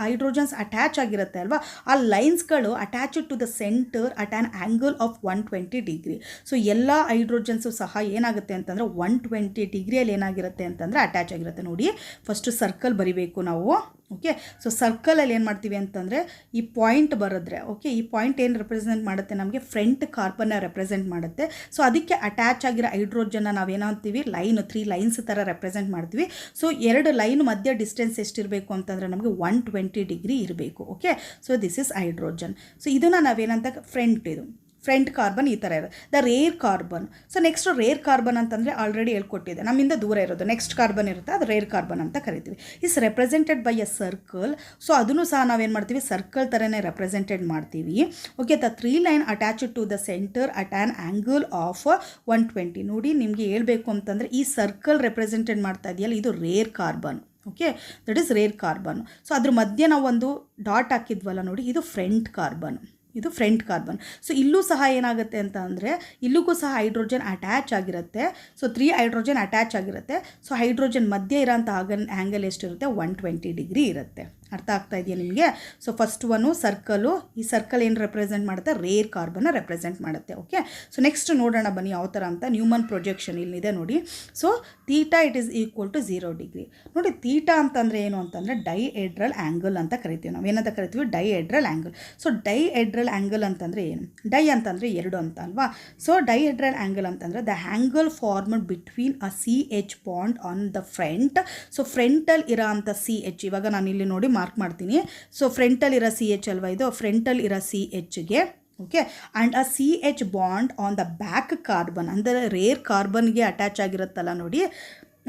ಹೈಡ್ರೋಜನ್ಸ್ ಅಟ್ಯಾಚ್ ಆಗಿರುತ್ತೆ ಅಲ್ವಾ, ಆ ಲೈನ್ಸ್ಗಳು attach to the centre at an angle of 120 degree. So ಎಲ್ಲ ಹೈಡ್ರೋಜನ್ಸು ಸಹ ಏನಾಗುತ್ತೆ ಅಂತಂದರೆ 120 ಡಿಗ್ರಿಯಲ್ಲಿ ಏನಾಗಿರುತ್ತೆ ಅಂತಂದರೆ ಅಟ್ಯಾಚ್ ಆಗಿರುತ್ತೆ. ನೋಡಿ, ಫಸ್ಟು ಸರ್ಕಲ್ ಬರಿಬೇಕು ನಾವು. ಓಕೆ, ಸೊ ಸರ್ಕಲಲ್ಲಿ ಏನು ಮಾಡ್ತೀವಿ ಅಂತಂದರೆ ಈ ಪಾಯಿಂಟ್ ಬರೆದ್ರೆ ಓಕೆ, ಈ ಪಾಯಿಂಟ್ ಏನು ರೆಪ್ರೆಸೆಂಟ್ ಮಾಡುತ್ತೆ ನಮಗೆ, ಫ್ರಂಟ್ ಕಾರ್ಬನ್ನ ರೆಪ್ರೆಸೆಂಟ್ ಮಾಡುತ್ತೆ. ಸೊ ಅದಕ್ಕೆ ಅಟ್ಯಾಚ್ ಆಗಿರೋ ಹೈಡ್ರೋಜನ್ನ ನಾವೇನಂತೀವಿ, 3 ಲೈನ್ಸ್ ಥರ ರೆಪ್ರೆಸೆಂಟ್ ಮಾಡ್ತೀವಿ. ಸೊ 2 ಲೈನ್ ಮಧ್ಯೆ ಡಿಸ್ಟೆನ್ಸ್ ಎಷ್ಟಿರಬೇಕು ಅಂತಂದರೆ ನಮಗೆ 120 ಡಿಗ್ರಿ ಇರಬೇಕು. Okay, so this is hydrogen. So ಇದನ್ನು ನಾವೇನಂತ ಫ್ರಂಟ್ ಕಾರ್ಬನ್ ಈ ಥರ ಇರೋದು. The rear carbon. So next rear carbon ಅಂತಂದರೆ ಆಲ್ರೆಡಿ ಹೇಳ್ಕೊಟ್ಟಿದೆ, ನಮ್ಮಿಂದ ದೂರ ಇರೋದು ನೆಕ್ಸ್ಟ್ ಕಾರ್ಬನ್ ಇರುತ್ತೆ, ಅದು ರೇರ್ ಕಾರ್ಬನ್ ಅಂತ ಕರಿತೀವಿ. Is represented by a circle. So ಅದನ್ನು ಸಹ ನಾವೇನು ಮಾಡ್ತೀವಿ, ಸರ್ಕಲ್ ಥರನೇ ರೆಪ್ರೆಸೆಂಟೆಡ್ ಮಾಡ್ತೀವಿ. Okay, the 3 line attach to the centre at an angle of 120. ನೋಡಿ, ನಿಮಗೆ ಹೇಳಬೇಕು ಅಂತಂದರೆ ಈ ಸರ್ಕಲ್ ರೆಪ್ರೆಸೆಂಟೆಡ್ ಮಾಡ್ತಾ ಇದೆಯಲ್ಲ ಇದು rear carbon. Okay, that is rear carbon. So ಅದ್ರ ಮಧ್ಯೆ ನಾವು ಒಂದು ಡಾಟ್ ಹಾಕಿದ್ವಲ್ಲ ನೋಡಿ, ಇದು ಫ್ರಂಟ್ ಕಾರ್ಬನ್, ಇದು ಫ್ರಂಟ್ ಕಾರ್ಬನ್. ಸೊ ಇಲ್ಲೂ ಸಹ ಏನಾಗುತ್ತೆ ಅಂತ ಅಂದರೆ ಇಲ್ಲಿಗೂ ಸಹ ಹೈಡ್ರೋಜನ್ ಅಟ್ಯಾಚ್ ಆಗಿರುತ್ತೆ. ಸೊ 3 ಹೈಡ್ರೋಜನ್ ಅಟ್ಯಾಚ್ ಆಗಿರುತ್ತೆ. ಸೊ ಹೈಡ್ರೋಜನ್ ಮಧ್ಯೆ ಇರೋಂಥ ಆ್ಯಂಗಲ್ ಎಷ್ಟಿರುತ್ತೆ, 120 ಡಿಗ್ರಿ ಇರುತ್ತೆ. ಅರ್ಥ ಆಗ್ತಾ ಇದೆಯಾ ನಿಮಗೆ? ಸೊ ಫಸ್ಟ್ ಒನ್ನು ಸರ್ಕಲು, ಈ ಸರ್ಕಲ್ ಏನು ರೆಪ್ರೆಸೆಂಟ್ ಮಾಡುತ್ತೆ, ರೇರ್ ಕಾರ್ಬನ್ನ ರೆಪ್ರೆಸೆಂಟ್ ಮಾಡುತ್ತೆ. ಓಕೆ, ಸೊ ನೆಕ್ಸ್ಟ್ ನೋಡೋಣ ಬನ್ನಿ ಯಾವ ಥರ ಅಂತ. ನ್ಯೂಮನ್ ಪ್ರೊಜೆಕ್ಷನ್ ಇಲ್ಲಿದೆ ನೋಡಿ. So theta it is equal to 0 degree. ನೋಡಿ ಥೀಟಾ ಅಂತಂದರೆ ಏನು ಅಂತಂದರೆ ಡೈಹೆಡ್ರಲ್ ಆ್ಯಂಗಲ್ ಅಂತ ಕರಿತೀವಿ ನಾವು. ಏನಂತ ಕರಿತೀವಿ, dihedral angle. So dihedral angle ಅಂತಂದರೆ ಏನು? ಡೈ ಅಂತಂದರೆ 2 ಅಂತ ಅಲ್ವಾ. ಸೊ ಡೈಹೆಡ್ರಲ್ ಆ್ಯಂಗಲ್ ಅಂತಂದರೆ the angle formed between a CH bond on the front. So ಫ್ರಂಟಲ್ಲಿ ಇರೋ ಅಂಥ CH, ಇವಾಗ ನಾನು ಇಲ್ಲಿ ನೋಡಿ ಮಾರ್ಕ್ ಮಾಡ್ತೀನಿ. ಸೊ ಫ್ರಂಟಲ್ಲಿ ಇರೋ CH ಅಲ್ವಾ ಇದು, ಫ್ರಂಟಲ್ಲಿ ಇರೋ CHಗೆ okay, and a CH bond on the back carbon, ಅಂದರೆ ರೇರ್ ಕಾರ್ಬನ್ಗೆ ಅಟ್ಯಾಚ್ ಆಗಿರುತ್ತಲ್ಲ ನೋಡಿ.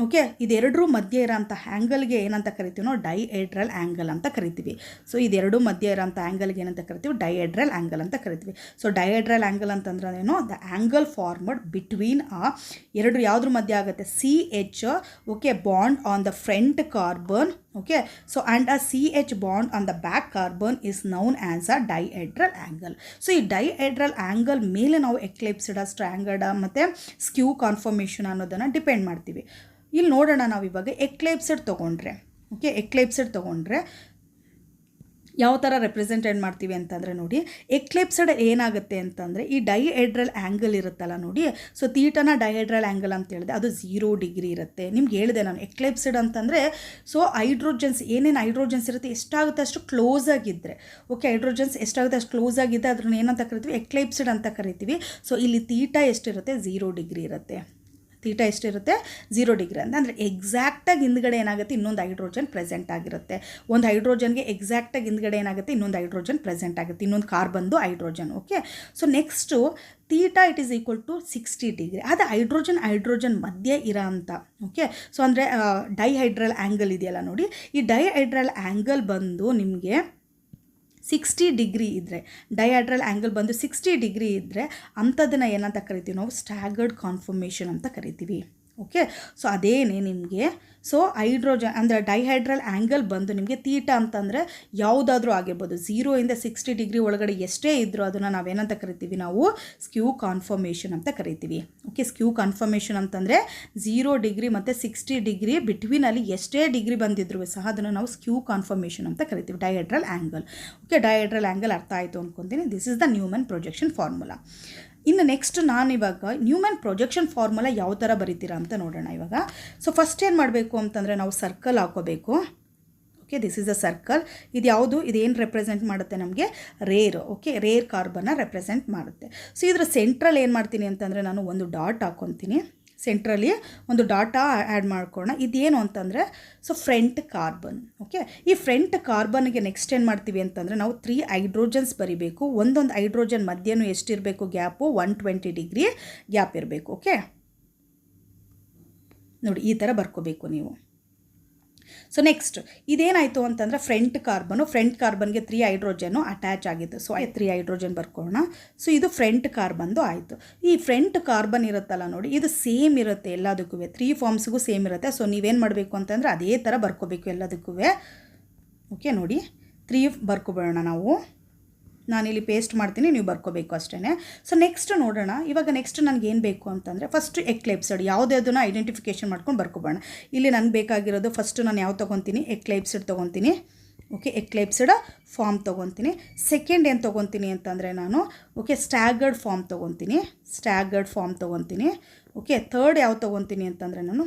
ಓಕೆ, ಇದೆರಡರೂ ಮಧ್ಯೆ ಇರೋಂಥ ಆ್ಯಂಗಲ್ಗೆ ಏನಂತ ಕರಿತೀವಿ ನಾವು, ಡೈಹೆಡ್ರಲ್ ಆ್ಯಂಗಲ್ ಅಂತ ಕರಿತೀವಿ. ಸೊ ಇದೆರಡೂ ಮಧ್ಯೆ ಇರೋಂಥ ಆ್ಯಂಗಲ್ಗೆ ಏನಂತ ಕರಿತೀವಿ, ಡೈಹೆಡ್ರಲ್ ಆ್ಯಂಗಲ್ ಅಂತ ಕರಿತೀವಿ. ಸೊ ಡೈಹೆಡ್ರಲ್ ಆ್ಯಂಗಲ್ ಅಂತಂದ್ರೆ ಏನು, ದ ಆ್ಯಂಗಲ್ ಫಾರ್ಮಡ್ ಬಿಟ್ವೀನ್ ಎರಡು ಯಾವುದ್ರ ಮಧ್ಯೆ ಆಗುತ್ತೆ, CH okay bond on the front carbon. Okay, so and a CH bond on the back carbon is known as a dihedral angle. So ಈ dihedral angle ಮೇಲೆ ನಾವು ಎಕ್ಲಿಪ್ಸ್ಡ್, ಸ್ಟ್ರ್ಯಾಂಗರ್ಡ್ ಮತ್ತು ಸ್ಕ್ಯೂ ಕಾನ್ಫರ್ಮೇಷನ್ ಅನ್ನೋದನ್ನು ಡಿಪೆಂಡ್ ಮಾಡ್ತೀವಿ. ಇಲ್ಲಿ ನೋಡೋಣ ನಾವು ಇವಾಗ ಎಕ್ಲಿಪ್ಸ್ಡ್ ತೊಗೊಂಡ್ರೆ. ಓಕೆ, ಎಕ್ಲಿಪ್ಸ್ಡ್ ತೊಗೊಂಡ್ರೆ ಯಾವ ಥರ ರೆಪ್ರೆಸೆಂಟೇಟ್ ಮಾಡ್ತೀವಿ ಅಂತಂದರೆ ನೋಡಿ, ಎಕ್ಲಿಪ್ಸ್ಡ್ ಏನಾಗುತ್ತೆ ಅಂತಂದರೆ ಈ ಡೈಹೆಡ್ರಲ್ ಆ್ಯಂಗಲ್ ಇರುತ್ತಲ್ಲ ನೋಡಿ. ಸೊ ಥೀಟನ ಡೈಹೆಡ್ರಲ್ ಆ್ಯಂಗಲ್ ಅಂತ ಹೇಳಿದೆ, ಅದು 0 ಡಿಗ್ರಿ ಇರುತ್ತೆ. ನಿಮ್ಗೆ ಹೇಳಿದೆ ನಾನು ಎಕ್ಲಿಪ್ಸ್ಡ್ ಅಂತಂದರೆ ಸೊ ಹೈಡ್ರೋಜನ್ಸ್ ಏನೇನು ಹೈಡ್ರೋಜನ್ಸ್ ಇರುತ್ತೆ ಎಷ್ಟಾಗುತ್ತೆ ಅಷ್ಟು ಕ್ಲೋಸ್ ಆಗಿದ್ದರೆ, ಓಕೆ ಹೈಡ್ರೋಜನ್ಸ್ ಎಷ್ಟಾಗುತ್ತೆ ಅಷ್ಟು ಕ್ಲೋಸ್ ಆಗಿದ್ದರೆ ಅದನ್ನ ಏನಂತ ಕರಿತೀವಿ, ಎಕ್ಲಿಪ್ಸ್ಡ್ ಅಂತ ಕರಿತೀವಿ. ಸೊ ಇಲ್ಲಿ ಥೀಟಾ ಎಷ್ಟಿರುತ್ತೆ, 0 ಡಿಗ್ರಿ ಇರುತ್ತೆ. ಥೀಟಾ ಎಷ್ಟಿರುತ್ತೆ, 0 ಡಿಗ್ರಿ ಅಂತ ಅಂದರೆ ಎಕ್ಸಾಕ್ಟಾಗಿ ಹಿಂದ್ಗಡೆ ಏನಾಗುತ್ತೆ, ಇನ್ನೊಂದು ಹೈಡ್ರೋಜನ್ ಪ್ರೆಸೆಂಟ್ ಆಗಿರುತ್ತೆ. ಒಂದು ಹೈಡ್ರೋಜನ್ಗೆ ಎಕ್ಸಾಕ್ಟಾಗಿ ಹಿಂದ್ಗಡೆ ಏನಾಗುತ್ತೆ, ಇನ್ನೊಂದು ಹೈಡ್ರೋಜನ್ ಪ್ರೆಸೆಂಟ್ ಆಗುತ್ತೆ, ಇನ್ನೊಂದು ಕಾರ್ಬನ್ದು hydrogen. Okay, so next theta it is equal to 60 degree. ಅದು ಹೈಡ್ರೋಜನ್ ಮಧ್ಯೆ ಇರೋ ಅಂತ. ಓಕೆ, ಸೊ ಅಂದರೆ ಡೈಹೈಡ್ರಲ್ ಆ್ಯಂಗಲ್ ಇದೆಯಲ್ಲ ನೋಡಿ, ಈ ಡೈಹೈಡ್ರಲ್ ಆ್ಯಂಗಲ್ ಬಂದು ನಿಮಗೆ 60 ಡಿಗ್ರಿ ಇದ್ದರೆ, ಡೈಹೆಡ್ರಲ್ ಆ್ಯಂಗಲ್ ಬಂದು 60 ಡಿಗ್ರಿ ಇದ್ದರೆ ಅಂಥದ್ದನ್ನು ಏನಂತ ಕರಿತೀವಿ ನಾವು, ಸ್ಟ್ಯಾಗರ್ಡ್ ಕಾನ್ಫರ್ಮೇಷನ್ ಅಂತ ಕರಿತೀವಿ. ಓಕೆ, ಸೊ ಅದೇನೇ ನಿಮಗೆ ಸೊ ಹೈಡ್ರೋಜನ್ ಅಂದರೆ ಡೈಹೈಡ್ರಲ್ ಆ್ಯಂಗಲ್ ಬಂದು ನಿಮಗೆ ಥೀಟಾ ಅಂತಂದರೆ ಯಾವುದಾದ್ರೂ ಆಗಿರ್ಬೋದು, 0 ಇಂದ 60 ಡಿಗ್ರಿ ಒಳಗಡೆ ಎಷ್ಟೇ ಇದ್ದರೂ ಅದನ್ನು ನಾವೇನಂತ ಕರಿತೀವಿ, ನಾವು ಸ್ಕ್ಯೂ ಕಾನ್ಫರ್ಮೇಷನ್ ಅಂತ ಕರಿತೀವಿ. ಓಕೆ, ಸ್ಕ್ಯೂ ಕಾನ್ಫರ್ಮೇಷನ್ ಅಂತಂದರೆ 0 ಡಿಗ್ರಿ ಮತ್ತು 60 ಡಿಗ್ರಿ ಬಿಟ್ವೀನಲ್ಲಿ ಎಷ್ಟೇ ಡಿಗ್ರಿ ಬಂದಿದ್ರೂ ಸಹ ಅದನ್ನು ನಾವು ಸ್ಕ್ಯೂ ಕಾನ್ಫರ್ಮೇಷನ್ ಅಂತ ಕರಿತೀವಿ, dihedral angle. Okay, dihedral angle ಅರ್ಥ ಆಯಿತು ಅಂದ್ಕೊತೀನಿ. This is the Newman projection formula. ಇನ್ನು ನೆಕ್ಸ್ಟ್ ನಾನಿವಾಗ ನ್ಯೂಮನ್ ಪ್ರೊಜೆಕ್ಷನ್ ಫಾರ್ಮುಲಾ ಯಾವ ಥರ ಬರೀತೀರಾ ಅಂತ ನೋಡೋಣ ಇವಾಗ. ಸೊ ಫಸ್ಟ್ ಏನು ಮಾಡಬೇಕು ಅಂತಂದರೆ ನಾವು ಸರ್ಕಲ್ ಹಾಕೋಬೇಕು. Okay, this is a circle. ಇದು ಯಾವುದು, ಇದೇನು ರೆಪ್ರೆಸೆಂಟ್ ಮಾಡುತ್ತೆ ನಮಗೆ, ರೇರ್. ಓಕೆ, ರೇರ್ ಕಾರ್ಬನ್ನ ರೆಪ್ರೆಸೆಂಟ್ ಮಾಡುತ್ತೆ. ಸೊ ಇದರ ಸೆಂಟ್ರಲ್ಲಿ ಏನು ಮಾಡ್ತೀನಿ ಅಂತಂದರೆ ನಾನು ಒಂದು ಡಾಟ್ ಹಾಕ್ಕೊತೀನಿ. ಸೆಂಟ್ರಲ್ಲಿ ಒಂದು ಡಾಟಾ ಆ್ಯಡ್ ಮಾಡ್ಕೊಳ್ಳೋಣ. ಇದೇನು ಅಂತಂದರೆ ಸೊ ಫ್ರಂಟ್ ಕಾರ್ಬನ್. ಓಕೆ, ಈ ಫ್ರಂಟ್ ಕಾರ್ಬನ್ಗೆ ನೆಕ್ಸ್ಟ್ ಏನು ಮಾಡ್ತೀವಿ ಅಂತಂದರೆ ನಾವು 3 ಹೈಡ್ರೋಜನ್ಸ್ ಬರಿಬೇಕು. ಒಂದೊಂದು ಹೈಡ್ರೋಜನ್ ಮಧ್ಯನೂ ಎಷ್ಟಿರಬೇಕು ಗ್ಯಾಪು, 120 ಡಿಗ್ರಿ ಗ್ಯಾಪ್ ಇರಬೇಕು. ಓಕೆ, ನೋಡಿ ಈ ಥರ ಬರ್ಕೋಬೇಕು ನೀವು. ಸೊ ನೆಕ್ಸ್ಟ್ ಇದೇನಾಯಿತು ಅಂತಂದರೆ ಫ್ರಂಟ್ ಕಾರ್ಬನ್ಗೆ 3 ಹೈಡ್ರೋಜನ್ನು ಅಟ್ಯಾಚ್ ಆಗಿತ್ತು. ಸೊ 3 ಹೈಡ್ರೋಜನ್ ಬರ್ಕೊಳ್ಳೋಣ. ಸೊ ಇದು ಫ್ರಂಟ್ ಕಾರ್ಬನ್ದು ಆಯಿತು. ಈ ಫ್ರಂಟ್ ಕಾರ್ಬನ್ ಇರುತ್ತಲ್ಲ ನೋಡಿ, ಇದು ಸೇಮ್ ಇರುತ್ತೆ ಎಲ್ಲದಕ್ಕೂ, 3 ಫಾರ್ಮ್ಸ್ಗೂ ಸೇಮ್ ಇರುತ್ತೆ. ಸೊ ನೀವೇನು ಮಾಡಬೇಕು ಅಂತಂದರೆ ಅದೇ ಥರ ಬರ್ಕೋಬೇಕು ಎಲ್ಲದಕ್ಕೂ. ಓಕೆ, ನೋಡಿ 3 ಬರ್ಕೊಬೇಡೋಣ ನಾವು. ನಾನಿಲ್ಲಿ ಪೇಸ್ಟ್ ಮಾಡ್ತೀನಿ, ನೀವು ಬರ್ಕೋಬೇಕು ಅಷ್ಟೇ. ಸೊ ನೆಕ್ಸ್ಟ್ ನೋಡೋಣ ಇವಾಗ. ನೆಕ್ಸ್ಟ್ ನನಗೆ ಏನು ಬೇಕು ಅಂತಂದರೆ ಫಸ್ಟು ಎಕ್ಲಿಪ್ಸ್ಡ್ ಯಾವುದನ್ನು ಐಡೆಂಟಿಫಿಕೇಷನ್ ಮಾಡ್ಕೊಂಡು ಬರ್ಕೊಬೋಣ. ಇಲ್ಲಿ ನನಗೆ ಬೇಕಾಗಿರೋದು ಫಸ್ಟು ನಾನು ಯಾವ ತೊಗೊತೀನಿ, ಎಕ್ಲಿಪ್ಸ್ಡ್ ತೊಗೊತೀನಿ. ಓಕೆ, ಎಕ್ಲಿಪ್ಸ್ಡ್ ಫಾರ್ಮ್ ತೊಗೊತೀನಿ. ಸೆಕೆಂಡ್ ಏನು ತೊಗೊತೀನಿ ಅಂತಂದರೆ ನಾನು ಓಕೆ ಸ್ಟ್ಯಾಗರ್ಡ್ ಫಾರ್ಮ್ ತೊಗೊತೀನಿ. ಓಕೆ, ಥರ್ಡ್ ಯಾವ ತೊಗೊತೀನಿ ಅಂತಂದರೆ ನಾನು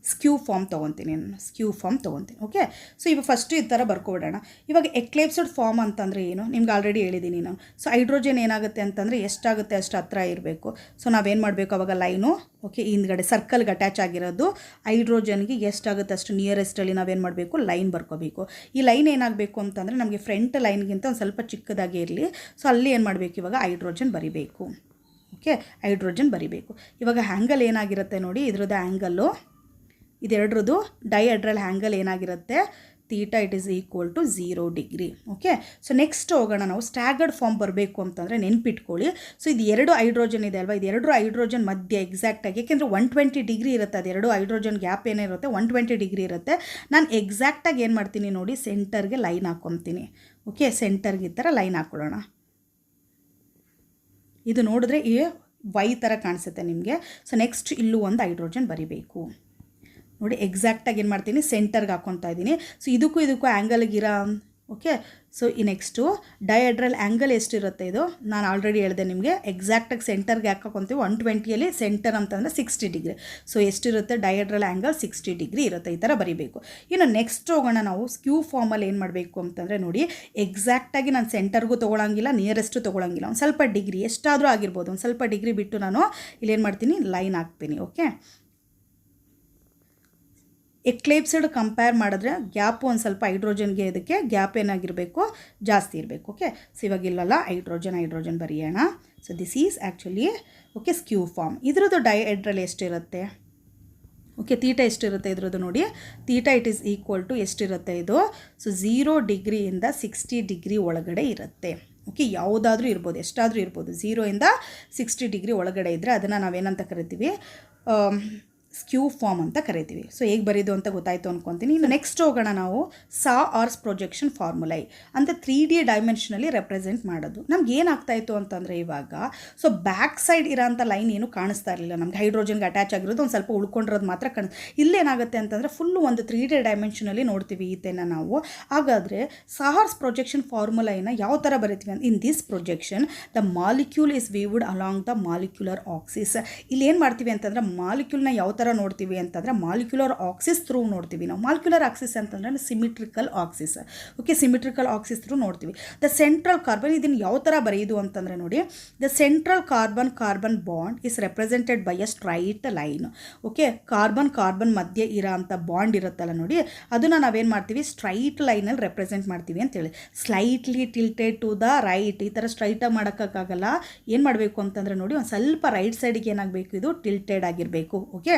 ಸ್ಕ್ಯೂ ಫಾರ್ಮ್ ತೊಗೊತೀನಿ. ಓಕೆ, ಸೊ ಇವಾಗ ಫಸ್ಟು ಈ ಥರ ಬರ್ಕೊಬಿಡೋಣ. ಇವಾಗ ಎಕ್ಲಿಪ್ಸ್ಡ್ ಫಾರ್ಮ್ ಅಂತಂದರೆ ಏನು ನಿಮ್ಗೆ ಆಲ್ರೆಡಿ ಹೇಳಿದ್ದೀನಿ ನಾನು. ಸೊ ಹೈಡ್ರೋಜನ್ ಏನಾಗುತ್ತೆ ಅಂತಂದರೆ ಎಷ್ಟಾಗುತ್ತೆ ಅಷ್ಟು ಹತ್ರ ಇರಬೇಕು. ಸೊ ನಾವೇನು ಮಾಡಬೇಕು ಅವಾಗ ಲೈನು, ಓಕೆ ಹಿಂದ್ಗಡೆ ಸರ್ಕಲ್ಗೆ ಅಟ್ಯಾಚ್ ಆಗಿರೋದು ಹೈಡ್ರೋಜನ್ಗೆ ಎಷ್ಟಾಗುತ್ತೆ ಅಷ್ಟು ನಿಯರೆಸ್ಟಲ್ಲಿ ನಾವೇನು ಮಾಡಬೇಕು, ಲೈನ್ ಬರ್ಕೋಬೇಕು. ಈ ಲೈನ್ ಏನಾಗಬೇಕು ಅಂತಂದರೆ ನಮಗೆ ಫ್ರಂಟ್ ಲೈನ್ಗಿಂತ ಒಂದು ಸ್ವಲ್ಪ ಚಿಕ್ಕದಾಗಿ ಇರಲಿ. ಸೊ ಅಲ್ಲಿ ಏನು ಮಾಡಬೇಕು, ಇವಾಗ ಹೈಡ್ರೋಜನ್ ಬರಿಬೇಕು. ಓಕೆ, ಹೈಡ್ರೋಜನ್ ಬರಿಬೇಕು. ಇವಾಗ ಆ್ಯಂಗಲ್ ಏನಾಗಿರುತ್ತೆ ನೋಡಿ, ಇದ್ರದ್ದು ಆ್ಯಂಗಲ್ಲು ಇದೆರಡ್ರದ್ದು ಡೈಹೆಡ್ರಲ್ ಆ್ಯಂಗಲ್ ಏನಾಗಿರುತ್ತೆ, theta it is equal to 0 degree. Okay, so next ಹೋಗೋಣ ನಾವು ಸ್ಟ್ಯಾಗರ್ಡ್ ಫಾರ್ಮ್ ಬರಬೇಕು ಅಂತಂದರೆ ನೆನ್ಪಿಟ್ಕೊಳ್ಳಿ. ಸೊ ಇದು 2 ಹೈಡ್ರೋಜನ್ ಇದೆ ಅಲ್ವಾ, ಇದು 2 ಹೈಡ್ರೋಜನ್ ಮಧ್ಯೆ ಎಕ್ಸಾಕ್ಟಾಗಿ, ಯಾಕೆಂದರೆ 120 ಡಿಗ್ರಿ ಇರುತ್ತೆ, ಅದು 2 ಹೈಡ್ರೋಜನ್ ಗ್ಯಾಪ್ ಏನಿರುತ್ತೆ 120 ಡಿಗ್ರಿ ಇರುತ್ತೆ. ನಾನು ಎಕ್ಸಾಕ್ಟಾಗಿ ಏನು ಮಾಡ್ತೀನಿ ನೋಡಿ, ಸೆಂಟರ್ಗೆ ಲೈನ್ ಹಾಕ್ಕೊತೀನಿ. ಓಕೆ, ಸೆಂಟರ್ಗೆ ಈ ಥರ ಲೈನ್ ಹಾಕ್ಕೊಳ್ಳೋಣ. ಇದು ನೋಡಿದ್ರೆ ಈ ವೈ ಥರ ಕಾಣಿಸುತ್ತೆ ನಿಮಗೆ. ಸೊ ನೆಕ್ಸ್ಟ್ ಇಲ್ಲೂ ಒಂದು ಹೈಡ್ರೋಜನ್ ಬರಿಬೇಕು ನೋಡಿ. ಎಕ್ಸಾಕ್ಟಾಗಿ ಏನು ಮಾಡ್ತೀನಿ, ಸೆಂಟರ್ಗೆ ಹಾಕ್ಕೊತಾ ಇದ್ದೀನಿ. ಸೊ ಇದಕ್ಕೂ ಆ್ಯಂಗಲ್ಗಿರೋ ಓಕೆ. ಸೊ ಈ ನೆಕ್ಸ್ಟು ಡೈಹೆಡ್ರಲ್ ಆ್ಯಂಗಲ್ ಎಷ್ಟಿರುತ್ತೆ ಇದು ನಾನು ಆಲ್ರೆಡಿ ಹೇಳಿದೆ ನಿಮಗೆ. ಎಕ್ಸಾಕ್ಟಾಗಿ ಸೆಂಟರ್ಗೆ ಹಾಕೊಂತೀವಿ 120ಯಲ್ಲಿ ಸೆಂಟರ್ ಅಂತಂದರೆ 60 ಡಿಗ್ರಿ. ಸೊ ಎಷ್ಟಿರುತ್ತೆ ಡೈಹೆಡ್ರಲ್ ಆ್ಯಂಗಲ್ 60 ಡಿಗ್ರಿ ಇರುತ್ತೆ. ಈ ಥರ ಬರೀಬೇಕು. ಇನ್ನು ನೆಕ್ಸ್ಟ್ ಹೋಗೋಣ ನಾವು ಸ್ಕ್ಯೂ ಫಾರ್ಮಲ್ಲಿ ಏನು ಮಾಡಬೇಕು ಅಂತಂದರೆ ನೋಡಿ, ಎಕ್ಸಾಕ್ಟಾಗಿ ನಾನು ಸೆಂಟರ್ಗೂ ತೊಗೊಳಂಗಿಲ್ಲ, ನಿಯರೆಸ್ಟು ತೊಗೊಳಂಗಿಲ್ಲ, ಒಂದು ಸ್ವಲ್ಪ ಡಿಗ್ರಿ ಎಷ್ಟಾದರೂ ಆಗಿರ್ಬೋದು, ಒಂದು ಸ್ವಲ್ಪ ಡಿಗ್ರಿ ಬಿಟ್ಟು ನಾನು ಇಲ್ಲೇನು ಮಾಡ್ತೀನಿ, ಲೈನ್ ಹಾಕ್ತೀನಿ. ಓಕೆ, ಎಕ್ಲಿಪ್ಸ್ಡ್ ಕಂಪೇರ್ ಮಾಡಿದ್ರೆ ಗ್ಯಾಪು ಒಂದು ಸ್ವಲ್ಪ ಹೈಡ್ರೋಜನ್ಗೆ ಇದಕ್ಕೆ ಗ್ಯಾಪ್ ಏನಾಗಿರಬೇಕು, ಜಾಸ್ತಿ ಇರಬೇಕು. ಓಕೆ, ಸೊ ಇವಾಗ ಇಲ್ಲಲ್ಲ ಹೈಡ್ರೋಜನ್ ಬರೆಯೋಣ. So this is actually okay skew form. ಇದ್ರದ್ದು ಡೈಹೆಡ್ರಲ್ ಎಷ್ಟಿರುತ್ತೆ, ಓಕೆ ತೀಟಾ ಎಷ್ಟಿರುತ್ತೆ ಇದ್ರದ್ದು ನೋಡಿ. Theta it is equal to ಎಷ್ಟಿರುತ್ತೆ ಇದು, ಸೊ 0 ಡಿಗ್ರಿಯಿಂದ 60 ಡಿಗ್ರಿ ಒಳಗಡೆ ಇರುತ್ತೆ. ಓಕೆ, ಯಾವುದಾದ್ರೂ ಇರ್ಬೋದು, ಎಷ್ಟಾದರೂ ಇರ್ಬೋದು. 0ಇಂದ 60 ಡಿಗ್ರಿ ಒಳಗಡೆ ಇದ್ದರೆ ಅದನ್ನು ನಾವೇನಂತ ಕರಿತೀವಿ, ಸ್ಕ್ಯೂ ಫಾರ್ಮ್ ಅಂತ ಕರಿತೀವಿ. ಸೊ ಹೇಗೆ ಬರೀದು ಅಂತ ಗೊತ್ತಾಯಿತು ಅಂದ್ಕೊತೀನಿ. ಇನ್ನು ನೆಕ್ಸ್ಟ್ ಹೋಗೋಣ ನಾವು ಸಾರ್ಸ್ ಪ್ರೊಜೆಕ್ಷನ್ ಫಾರ್ಮುಲೈ ಅಂತ 3D ಡೈಮೆನ್ಷನಲ್ಲಿ ರೆಪ್ರೆಸೆಂಟ್ ಮಾಡೋದು. ನಮ್ಗೆ ಏನಾಗ್ತಾಯಿತ್ತು ಅಂತಂದರೆ ಇವಾಗ ಸೊ ಬ್ಯಾಕ್ ಸೈಡ್ ಇರೋಂಥ ಲೈನ್ ಏನು ಕಾಣಿಸ್ತಾ ಇರಲಿಲ್ಲ ನಮ್ಗೆ, ಹೈಡ್ರೋಜನ್ಗೆ ಅಟ್ಯಾಚ್ ಆಗಿರೋದು ಒಂದು ಸ್ವಲ್ಪ ಉಳ್ಕೊಂಡಿರೋದು ಮಾತ್ರ ಇಲ್ಲೇನಾಗುತ್ತೆ ಅಂತಂದರೆ ಫುಲ್ಲು ಒಂದು 3D ಡೈಮೆನ್ಷನಲ್ಲಿ ನೋಡ್ತೀವಿ ಈತೆನ ನಾವು. ಹಾಗಾದರೆ ಸಾರ್ಸ್ ಪ್ರೊಜೆಕ್ಷನ್ ಫಾರ್ಮುಲೈನ ಯಾವ ಥರ ಬರೀತೀವಿ ಅಂತ, in this projection the molecule is weaved along the molecular Axis. ಇಲ್ಲಿ ಏನು ಮಾಡ್ತೀವಿ ಅಂತಂದರೆ ಮಾಲಿಕ್ಯೂಲ್ನ ಯಾವ ಥರ ನೋಡ್ತೀವಿ ಅಂತಂದರೆ ಮಾಲಿಕ್ಯುಲರ್ ಆಕ್ಸಿಸ್ ಥ್ರೂ ನೋಡ್ತೀವಿ ನಾವು. ಮಾಲಿಕ್ಯುಲರ್ ಆಕ್ಸಿಸ್ ಅಂತಂದರೆ symmetrical Axis. Okay, symmetrical Axis through ನೋಡ್ತೀವಿ. ದ ಸೆಂಟ್ರಲ್ ಕಾರ್ಬನ್ ಇದನ್ನು ಯಾವ ಥರ ಬರೆಯೋದು ಅಂತಂದರೆ ನೋಡಿ, the central carbon bond is represented by a straight line. Okay, carbon ಮಧ್ಯೆ ಇರೋ ಅಂಥ ಬಾಂಡ್ ಇರುತ್ತಲ್ಲ ನೋಡಿ, ಅದನ್ನು ನಾವೇನು ಮಾಡ್ತೀವಿ, ಸ್ಟ್ರೈಟ್ ಲೈನಲ್ಲಿ ರೆಪ್ರೆಸೆಂಟ್ ಮಾಡ್ತೀವಿ ಅಂತೇಳಿ. Slightly tilted to the right, ಈ ಥರ ಸ್ಟ್ರೈಟಾಗಿ ಮಾಡೋಕ್ಕಾಗಲ್ಲ. ಏನು ಮಾಡಬೇಕು ಅಂತಂದರೆ ನೋಡಿ, ಒಂದು ಸ್ವಲ್ಪ ರೈಟ್ ಸೈಡಿಗೆ ಏನಾಗಬೇಕು, ಇದು ಟಿಲ್ಟೆಡ್ ಆಗಿರಬೇಕು. Okay,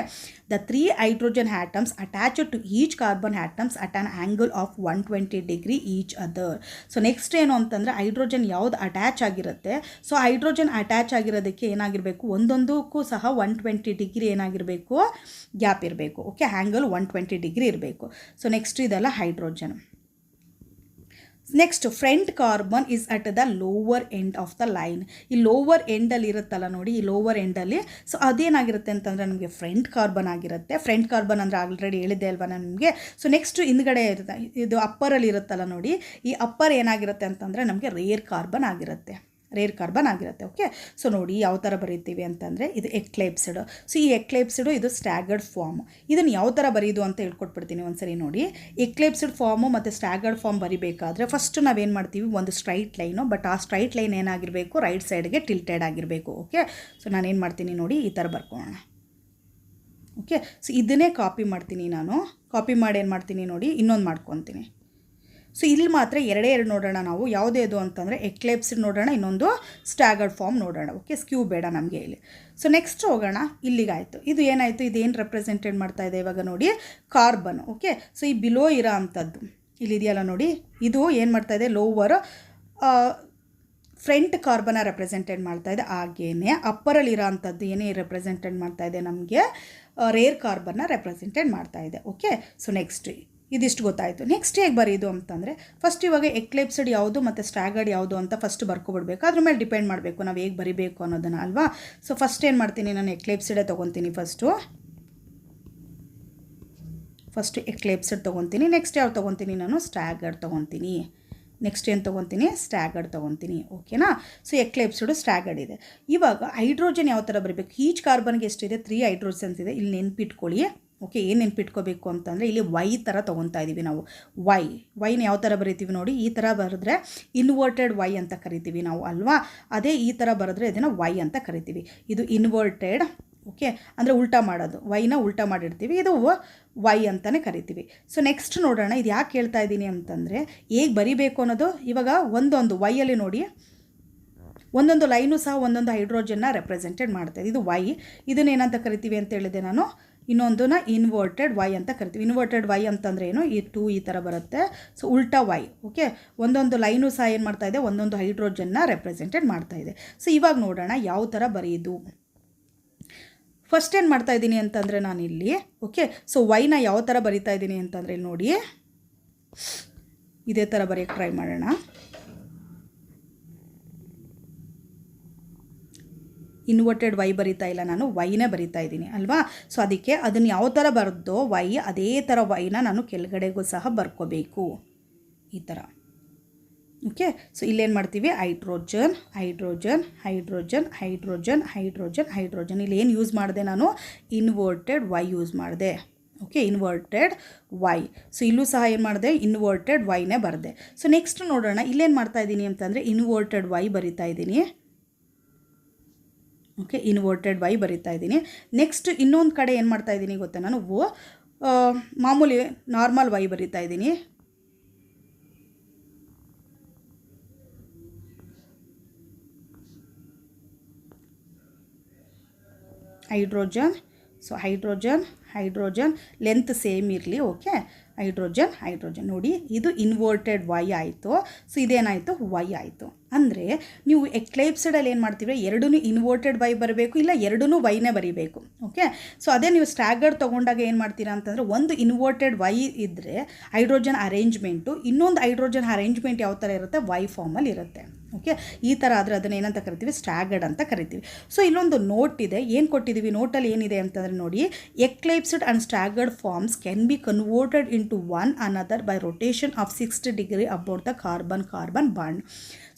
the 3 hydrogen atoms attached to each carbon atoms at an angle of 120 degree each other. So next ಏನು ಅಂತಂದರೆ ಹೈಡ್ರೋಜನ್ ಯಾವ್ದು ಅಟ್ಯಾಚ್ ಆಗಿರುತ್ತೆ, ಸೊ ಹೈಡ್ರೋಜನ್ ಅಟ್ಯಾಚ್ ಆಗಿರೋದಕ್ಕೆ ಏನಾಗಿರಬೇಕು, ಒಂದೊಂದಕ್ಕೂ ಸಹ 120 ಡಿಗ್ರಿ ಏನಾಗಿರಬೇಕು, ಗ್ಯಾಪ್ ಇರಬೇಕು. ಓಕೆ, ಆ್ಯಂಗಲ್ 120 ಡಿಗ್ರಿ ಇರಬೇಕು. ಸೊ ನೆಕ್ಸ್ಟ್ ಇದೆಲ್ಲ hydrogen. Next front carbon is at the lower end of the line. ಈ ಲೋವರ್ ಎಂಡಲ್ಲಿ ಇರುತ್ತಲ್ಲ ನೋಡಿ, ಈ ಲೋವರ್ ಎಂಡಲ್ಲಿ ಸೊ ಅದೇನಾಗಿರುತ್ತೆ ಅಂತಂದರೆ ನಮಗೆ ಫ್ರಂಟ್ ಕಾರ್ಬನ್ ಆಗಿರುತ್ತೆ. ಫ್ರಂಟ್ ಕಾರ್ಬನ್ ಅಂದರೆ ಆಲ್ರೆಡಿ ಹೇಳಿದ್ದೆ ಅಲ್ವಾ ನಾನು ನಿಮಗೆ. ಸೊ ನೆಕ್ಸ್ಟ್ ಹಿಂದ್ಗಡೆ ಇರುತ್ತೆ, ಇದು ಅಪ್ಪರಲ್ಲಿ ಇರುತ್ತಲ್ಲ ನೋಡಿ, ಈ ಅಪ್ಪರ್ ಏನಾಗಿರುತ್ತೆ ಅಂತಂದರೆ ನಮಗೆ ರೇರ್ ಕಾರ್ಬನ್ ಆಗಿರುತ್ತೆ. ಓಕೆ, ಸೊ ನೋಡಿ ಯಾವ ಥರ ಬರೀತೀವಿ ಅಂತಂದರೆ ಇದು ಎಕ್ಲೈಪ್ಸ್ಡ್. ಸೊ ಈ ಎಕ್ಲೈಪ್ಸ್ಡು ಇದು ಸ್ಟ್ಯಾಗರ್ಡ್ ಫಾರ್ಮ್. ಇದನ್ನು ಯಾವ ಥರ ಬರೀದು ಅಂತ ಹೇಳ್ಕೊಟ್ಬಿಡ್ತೀನಿ ಒಂದ್ಸರಿ ನೋಡಿ. ಎಕ್ಲೈಪ್ಸ್ಡ್ ಫಾರ್ಮು ಮತ್ತು ಸ್ಟ್ಯಾಗರ್ಡ್ ಫಾರ್ಮ್ ಬರಿಬೇಕಾದ್ರೆ ಫಸ್ಟ್ ನಾವೇನು ಮಾಡ್ತೀವಿ, ಒಂದು ಸ್ಟ್ರೈಟ್ ಲೈನು, ಬಟ್ ಆ ಸ್ಟ್ರೈಟ್ ಲೈನ್ ಏನಾಗಿರಬೇಕು, ರೈಟ್ ಸೈಡ್ಗೆ ಟಿಲ್ಟೆಡ್ ಆಗಿರಬೇಕು. ಓಕೆ, ಸೊ ನಾನೇನು ಮಾಡ್ತೀನಿ ನೋಡಿ, ಈ ಥರ ಬರ್ಕೊಳ್ಳೋಣ. ಓಕೆ, ಸೊ ಇದನ್ನೇ ಕಾಪಿ ಮಾಡ್ತೀನಿ ನಾನು. ಕಾಪಿ ಮಾಡಿ ಏನು ಮಾಡ್ತೀನಿ ನೋಡಿ, ಇನ್ನೊಂದು ಮಾಡ್ಕೊತೀನಿ. ಸೊ ಇಲ್ಲಿ ಮಾತ್ರ ಎರಡೇ ನೋಡೋಣ ನಾವು, ಯಾವುದೇ ಇದು ಅಂತಂದರೆ ಎಕ್ಲಿಪ್ಸ್ಡ್ ನೋಡೋಣ, ಇನ್ನೊಂದು ಸ್ಟ್ಯಾಗರ್ಡ್ ಫಾರ್ಮ್ ನೋಡೋಣ. ಓಕೆ, ಸ್ಕ್ಯೂ ಬೇಡ ನಮಗೆ ಇಲ್ಲಿ. ಸೊ ನೆಕ್ಸ್ಟ್ ಹೋಗೋಣ, ಇಲ್ಲಿಗಾಯಿತು. ಇದು ಏನಾಯಿತು, ಇದೇನು ರೆಪ್ರೆಸೆಂಟೆಡ್ ಮಾಡ್ತಾ ಇದೆ ಇವಾಗ ನೋಡಿ, ಕಾರ್ಬನ್. ಓಕೆ, ಸೊ ಈ ಬಿಲೋ ಇರೋ ಅಂಥದ್ದು ಇಲ್ಲಿದೆಯಲ್ಲ ನೋಡಿ, ಇದು ಏನು ಮಾಡ್ತಾ ಇದೆ, ಲೋವರ್ ಫ್ರಂಟ್ ಕಾರ್ಬನ್ನ ರೆಪ್ರೆಸೆಂಟೆಡ್ ಮಾಡ್ತಾ ಇದೆ. ಹಾಗೇನೆ ಅಪ್ಪರಲ್ಲಿ ಇರೋ ಅಂಥದ್ದು ಏನೇ ರೆಪ್ರೆಸೆಂಟೆಡ್ ಮಾಡ್ತಾ ಇದೆ, ನಮಗೆ ರೇರ್ ಕಾರ್ಬನ್ನ ರೆಪ್ರೆಸೆಂಟೆಡ್ ಮಾಡ್ತಾ ಇದೆ. ಓಕೆ, ಸೊ ನೆಕ್ಸ್ಟ್ ಇದಿಷ್ಟು ಗೊತ್ತಾಯಿತು. ನೆಕ್ಸ್ಟ್ ಹೇಗೆ ಬರೀದು ಅಂತಂದರೆ ಫಸ್ಟ್ ಇವಾಗ ಎಕ್ಲಿಪ್ಸ್ಡ್ ಯಾವುದು ಮತ್ತು ಸ್ಟ್ಯಾಗರ್ಡ್ ಯಾವುದು ಅಂತ ಫಸ್ಟ್ ಬರ್ಕೊಬಿಡ್ಬೇಕು. ಅದ್ರ ಮೇಲೆ ಡಿಪೆಂಡ್ ಮಾಡಬೇಕು ನಾವು ಹೇಗೆ ಬರಿಬೇಕು ಅನ್ನೋದನ್ನು ಅಲ್ವಾ. ಸೊ ಫಸ್ಟ್ ಏನು ಮಾಡ್ತೀನಿ, ನಾನು ಎಕ್ಲಿಪ್ಸ್ಡೇ ತೊಗೊತೀನಿ. ಫಸ್ಟು ಎಕ್ಲಿಪ್ಸ್ಡ್ ತೊಗೊತೀನಿ. ನೆಕ್ಸ್ಟ್ ಯಾವ್ದು ತೊಗೊತೀನಿ, ನಾನು ಸ್ಟ್ಯಾಗರ್ಡ್ ತೊಗೊತೀನಿ. ನೆಕ್ಸ್ಟ್ ಏನು ತೊಗೊತೀನಿ, ಸ್ಟ್ಯಾಗರ್ಡ್ ತೊಗೊತೀನಿ. ಓಕೆನಾ. ಸೊ ಎಕ್ಲಿಪ್ಸ್ಡ್ ಸ್ಟ್ಯಾಗರ್ಡ್ ಇದೆ. ಇವಾಗ ಹೈಡ್ರೋಜನ್ ಯಾವ ಥರ ಬರಬೇಕು, ಈಚ್ ಕಾರ್ಬನ್ಗೆ ಎಷ್ಟಿದೆ, 3 ಹೈಡ್ರೋಜನ್ಸ್ ಇದೆ. ಇಲ್ಲಿ ನೆನ್ಪಿಟ್ಕೊಳ್ಳಿ. ಓಕೆ, ಏನು ನೆನ್ಪಿಟ್ಕೋಬೇಕು ಅಂತಂದರೆ ಇಲ್ಲಿ ವೈ ಥರ ತೊಗೊತಾ ಇದ್ದೀವಿ ನಾವು. ವೈನ ಯಾವ ಥರ ಬರೀತೀವಿ ನೋಡಿ, ಈ ಥರ ಬರೆದ್ರೆ ಇನ್ವರ್ಟೆಡ್ ವೈ ಅಂತ ಕರಿತೀವಿ ನಾವು ಅಲ್ವಾ. ಅದೇ ಈ ಥರ ಬರೆದ್ರೆ ಇದನ್ನು ವೈ ಅಂತ ಕರಿತೀವಿ. ಇದು ಇನ್ವರ್ಟೆಡ್. ಓಕೆ, ಅಂದರೆ ಉಲ್ಟಾ ಮಾಡೋದು, ವೈನ ಉಲ್ಟಾ ಮಾಡಿರ್ತೀವಿ, ಇದು ವೈ ಅಂತಲೇ ಕರಿತೀವಿ. ಸೊ ನೆಕ್ಸ್ಟ್ ನೋಡೋಣ, ಇದು ಯಾಕೆ ಹೇಳ್ತಾ ಇದ್ದೀನಿ ಅಂತಂದರೆ ಹೇಗೆ ಬರಿಬೇಕು ಅನ್ನೋದು. ಇವಾಗ ಒಂದೊಂದು ವೈಯಲ್ಲಿ ನೋಡಿ, ಒಂದೊಂದು ಲೈನು ಸಹ ಒಂದೊಂದು ಹೈಡ್ರೋಜನ್ನ ರೆಪ್ರೆಸೆಂಟೆಡ್ ಮಾಡ್ತಾಯಿದೆ. ಇದು ವೈ, ಇದನ್ನೇನಂತ ಕರಿತೀವಿ ಅಂತ ಹೇಳಿದೆ ನಾನು, ಇನ್ನೊಂದನ್ನ ಇನ್ವರ್ಟೆಡ್ ವೈ ಅಂತ ಕರಿತೀವಿ. ಇನ್ವರ್ಟೆಡ್ ವೈ ಅಂತಂದರೆ ಏನು, ಈ 2 ಈ ಥರ ಬರುತ್ತೆ. ಸೊ ಉಲ್ಟಾ ವೈ. ಓಕೆ, ಒಂದೊಂದು ಲೈನು ಸಹ ಏನು ಮಾಡ್ತಾ ಇದೆ, ಒಂದೊಂದು ಹೈಡ್ರೋಜನ್ನ ರೆಪ್ರೆಸೆಂಟೆಡ್ ಮಾಡ್ತಾ ಇದೆ. ಸೊ ಇವಾಗ ನೋಡೋಣ ಯಾವ ಥರ ಬರೆಯೋದು. ಫಸ್ಟ್ ಏನು ಮಾಡ್ತಾ ಇದ್ದೀನಿ ಅಂತಂದರೆ ನಾನಿಲ್ಲಿ ಓಕೆ, ಸೊ ವೈನ ಯಾವ ಥರ ಬರಿತಾ ಇದ್ದೀನಿ ಅಂತಂದರೆ ನೋಡಿ ಇದೇ ಥರ ಬರೆಯೋಕ್ಕೆ ಟ್ರೈ ಮಾಡೋಣ. ಇನ್ವರ್ಟೆಡ್ ವೈ ಬರಿತಾ ಇಲ್ಲ, ನಾನು ವೈನೇ ಬರಿತಾ ಇದ್ದೀನಿ ಅಲ್ವಾ. ಸೊ ಅದಕ್ಕೆ ಅದನ್ನು ಯಾವ ಥರ ಬರೆದೋ ವೈ, ಅದೇ ಥರ ವೈನ ನಾನು ಕೆಳಗಡೆಗೂ ಸಹ ಬರ್ಕೋಬೇಕು ಈ ಥರ. ಓಕೆ, ಸೊ ಇಲ್ಲೇನು ಮಾಡ್ತೀವಿ, hydrogen hydrogen hydrogen hydrogen hydrogen hydrogen. ಇಲ್ಲಿ ಏನು ಯೂಸ್ ಮಾಡಿದೆ ನಾನು, ಇನ್ವರ್ಟೆಡ್ ವೈ ಯೂಸ್ ಮಾಡಿದೆ. Okay, inverted Y. ಸೊ ಇಲ್ಲೂ ಸಹ ಏನು ಮಾಡಿದೆ, ಇನ್ವರ್ಟೆಡ್ ವೈನೇ ಬರೆದೆ. ಸೊ ನೆಕ್ಸ್ಟ್ ನೋಡೋಣ, ಇಲ್ಲೇನು ಮಾಡ್ತಾ ಇದ್ದೀನಿ ಅಂತಂದರೆ ಇನ್ವರ್ಟೆಡ್ ವೈ ಬರಿತಾ ಇದ್ದೀನಿ. ಓಕೆ, ಇನ್ವರ್ಟೆಡ್ ವೈ ಬರಿತಾ ಇದ್ದೀನಿ. ನೆಕ್ಸ್ಟ್ ಇನ್ನೊಂದು ಕಡೆ ಏನು ಮಾಡ್ತಾ ಇದ್ದೀನಿ ಗೊತ್ತಾ, ನಾನು ಮಾಮೂಲಿ ನಾರ್ಮಲ್ ವೈ ಬರಿತಾ ಇದ್ದೀನಿ. Hydrogen. So hydrogen hydrogen length same ಇರಲಿ. Okay, hydrogen hydrogen. ನೋಡಿ ಇದು ಇನ್ವರ್ಟೆಡ್ ವೈ ಆಯಿತು. ಸೊ ಇದೇನಾಯಿತು, ವೈ ಆಯಿತು. ಅಂದರೆ ನೀವು ಎಕ್ಲೈಪ್ಸ್ಡಲ್ಲಿ ಏನು ಮಾಡ್ತೀವಿ, ಎರಡೂ ಇನ್ವರ್ಟೆಡ್ ವೈ ಬರಬೇಕು, ಇಲ್ಲ ಎರಡೂ ವೈನೇ ಬರೀಬೇಕು. ಓಕೆ, ಸೊ ಅದೇ ನೀವು ಸ್ಟ್ಯಾಗರ್ಡ್ ತೊಗೊಂಡಾಗ ಏನು ಮಾಡ್ತೀರಾ ಅಂತಂದರೆ ಒಂದು ಇನ್ವರ್ಟೆಡ್ ವೈ ಇದ್ದರೆ ಹೈಡ್ರೋಜನ್ ಅರೇಂಜ್ಮೆಂಟು, ಇನ್ನೊಂದು ಹೈಡ್ರೋಜನ್ ಅರೇಂಜ್ಮೆಂಟ್ ಯಾವ ಥರ ಇರುತ್ತೆ, ವೈ ಫಾರ್ಮಲ್ಲಿ ಇರುತ್ತೆ. ಓಕೆ, ಈ ಥರ ಆದರೆ ಅದನ್ನು ಏನಂತ ಕರಿತೀವಿ, ಸ್ಟ್ಯಾಗರ್ಡ್ ಅಂತ ಕರಿತೀವಿ. ಸೊ ಇಲ್ಲೊಂದು ನೋಟ್ ಇದೆ, ಏನು ಕೊಟ್ಟಿದ್ದೀವಿ ನೋಟಲ್ಲಿ ಏನಿದೆ ಅಂತಂದರೆ ನೋಡಿ, eclipsed and staggered forms can be converted into one another by rotation of 60 degree about the carbon bond.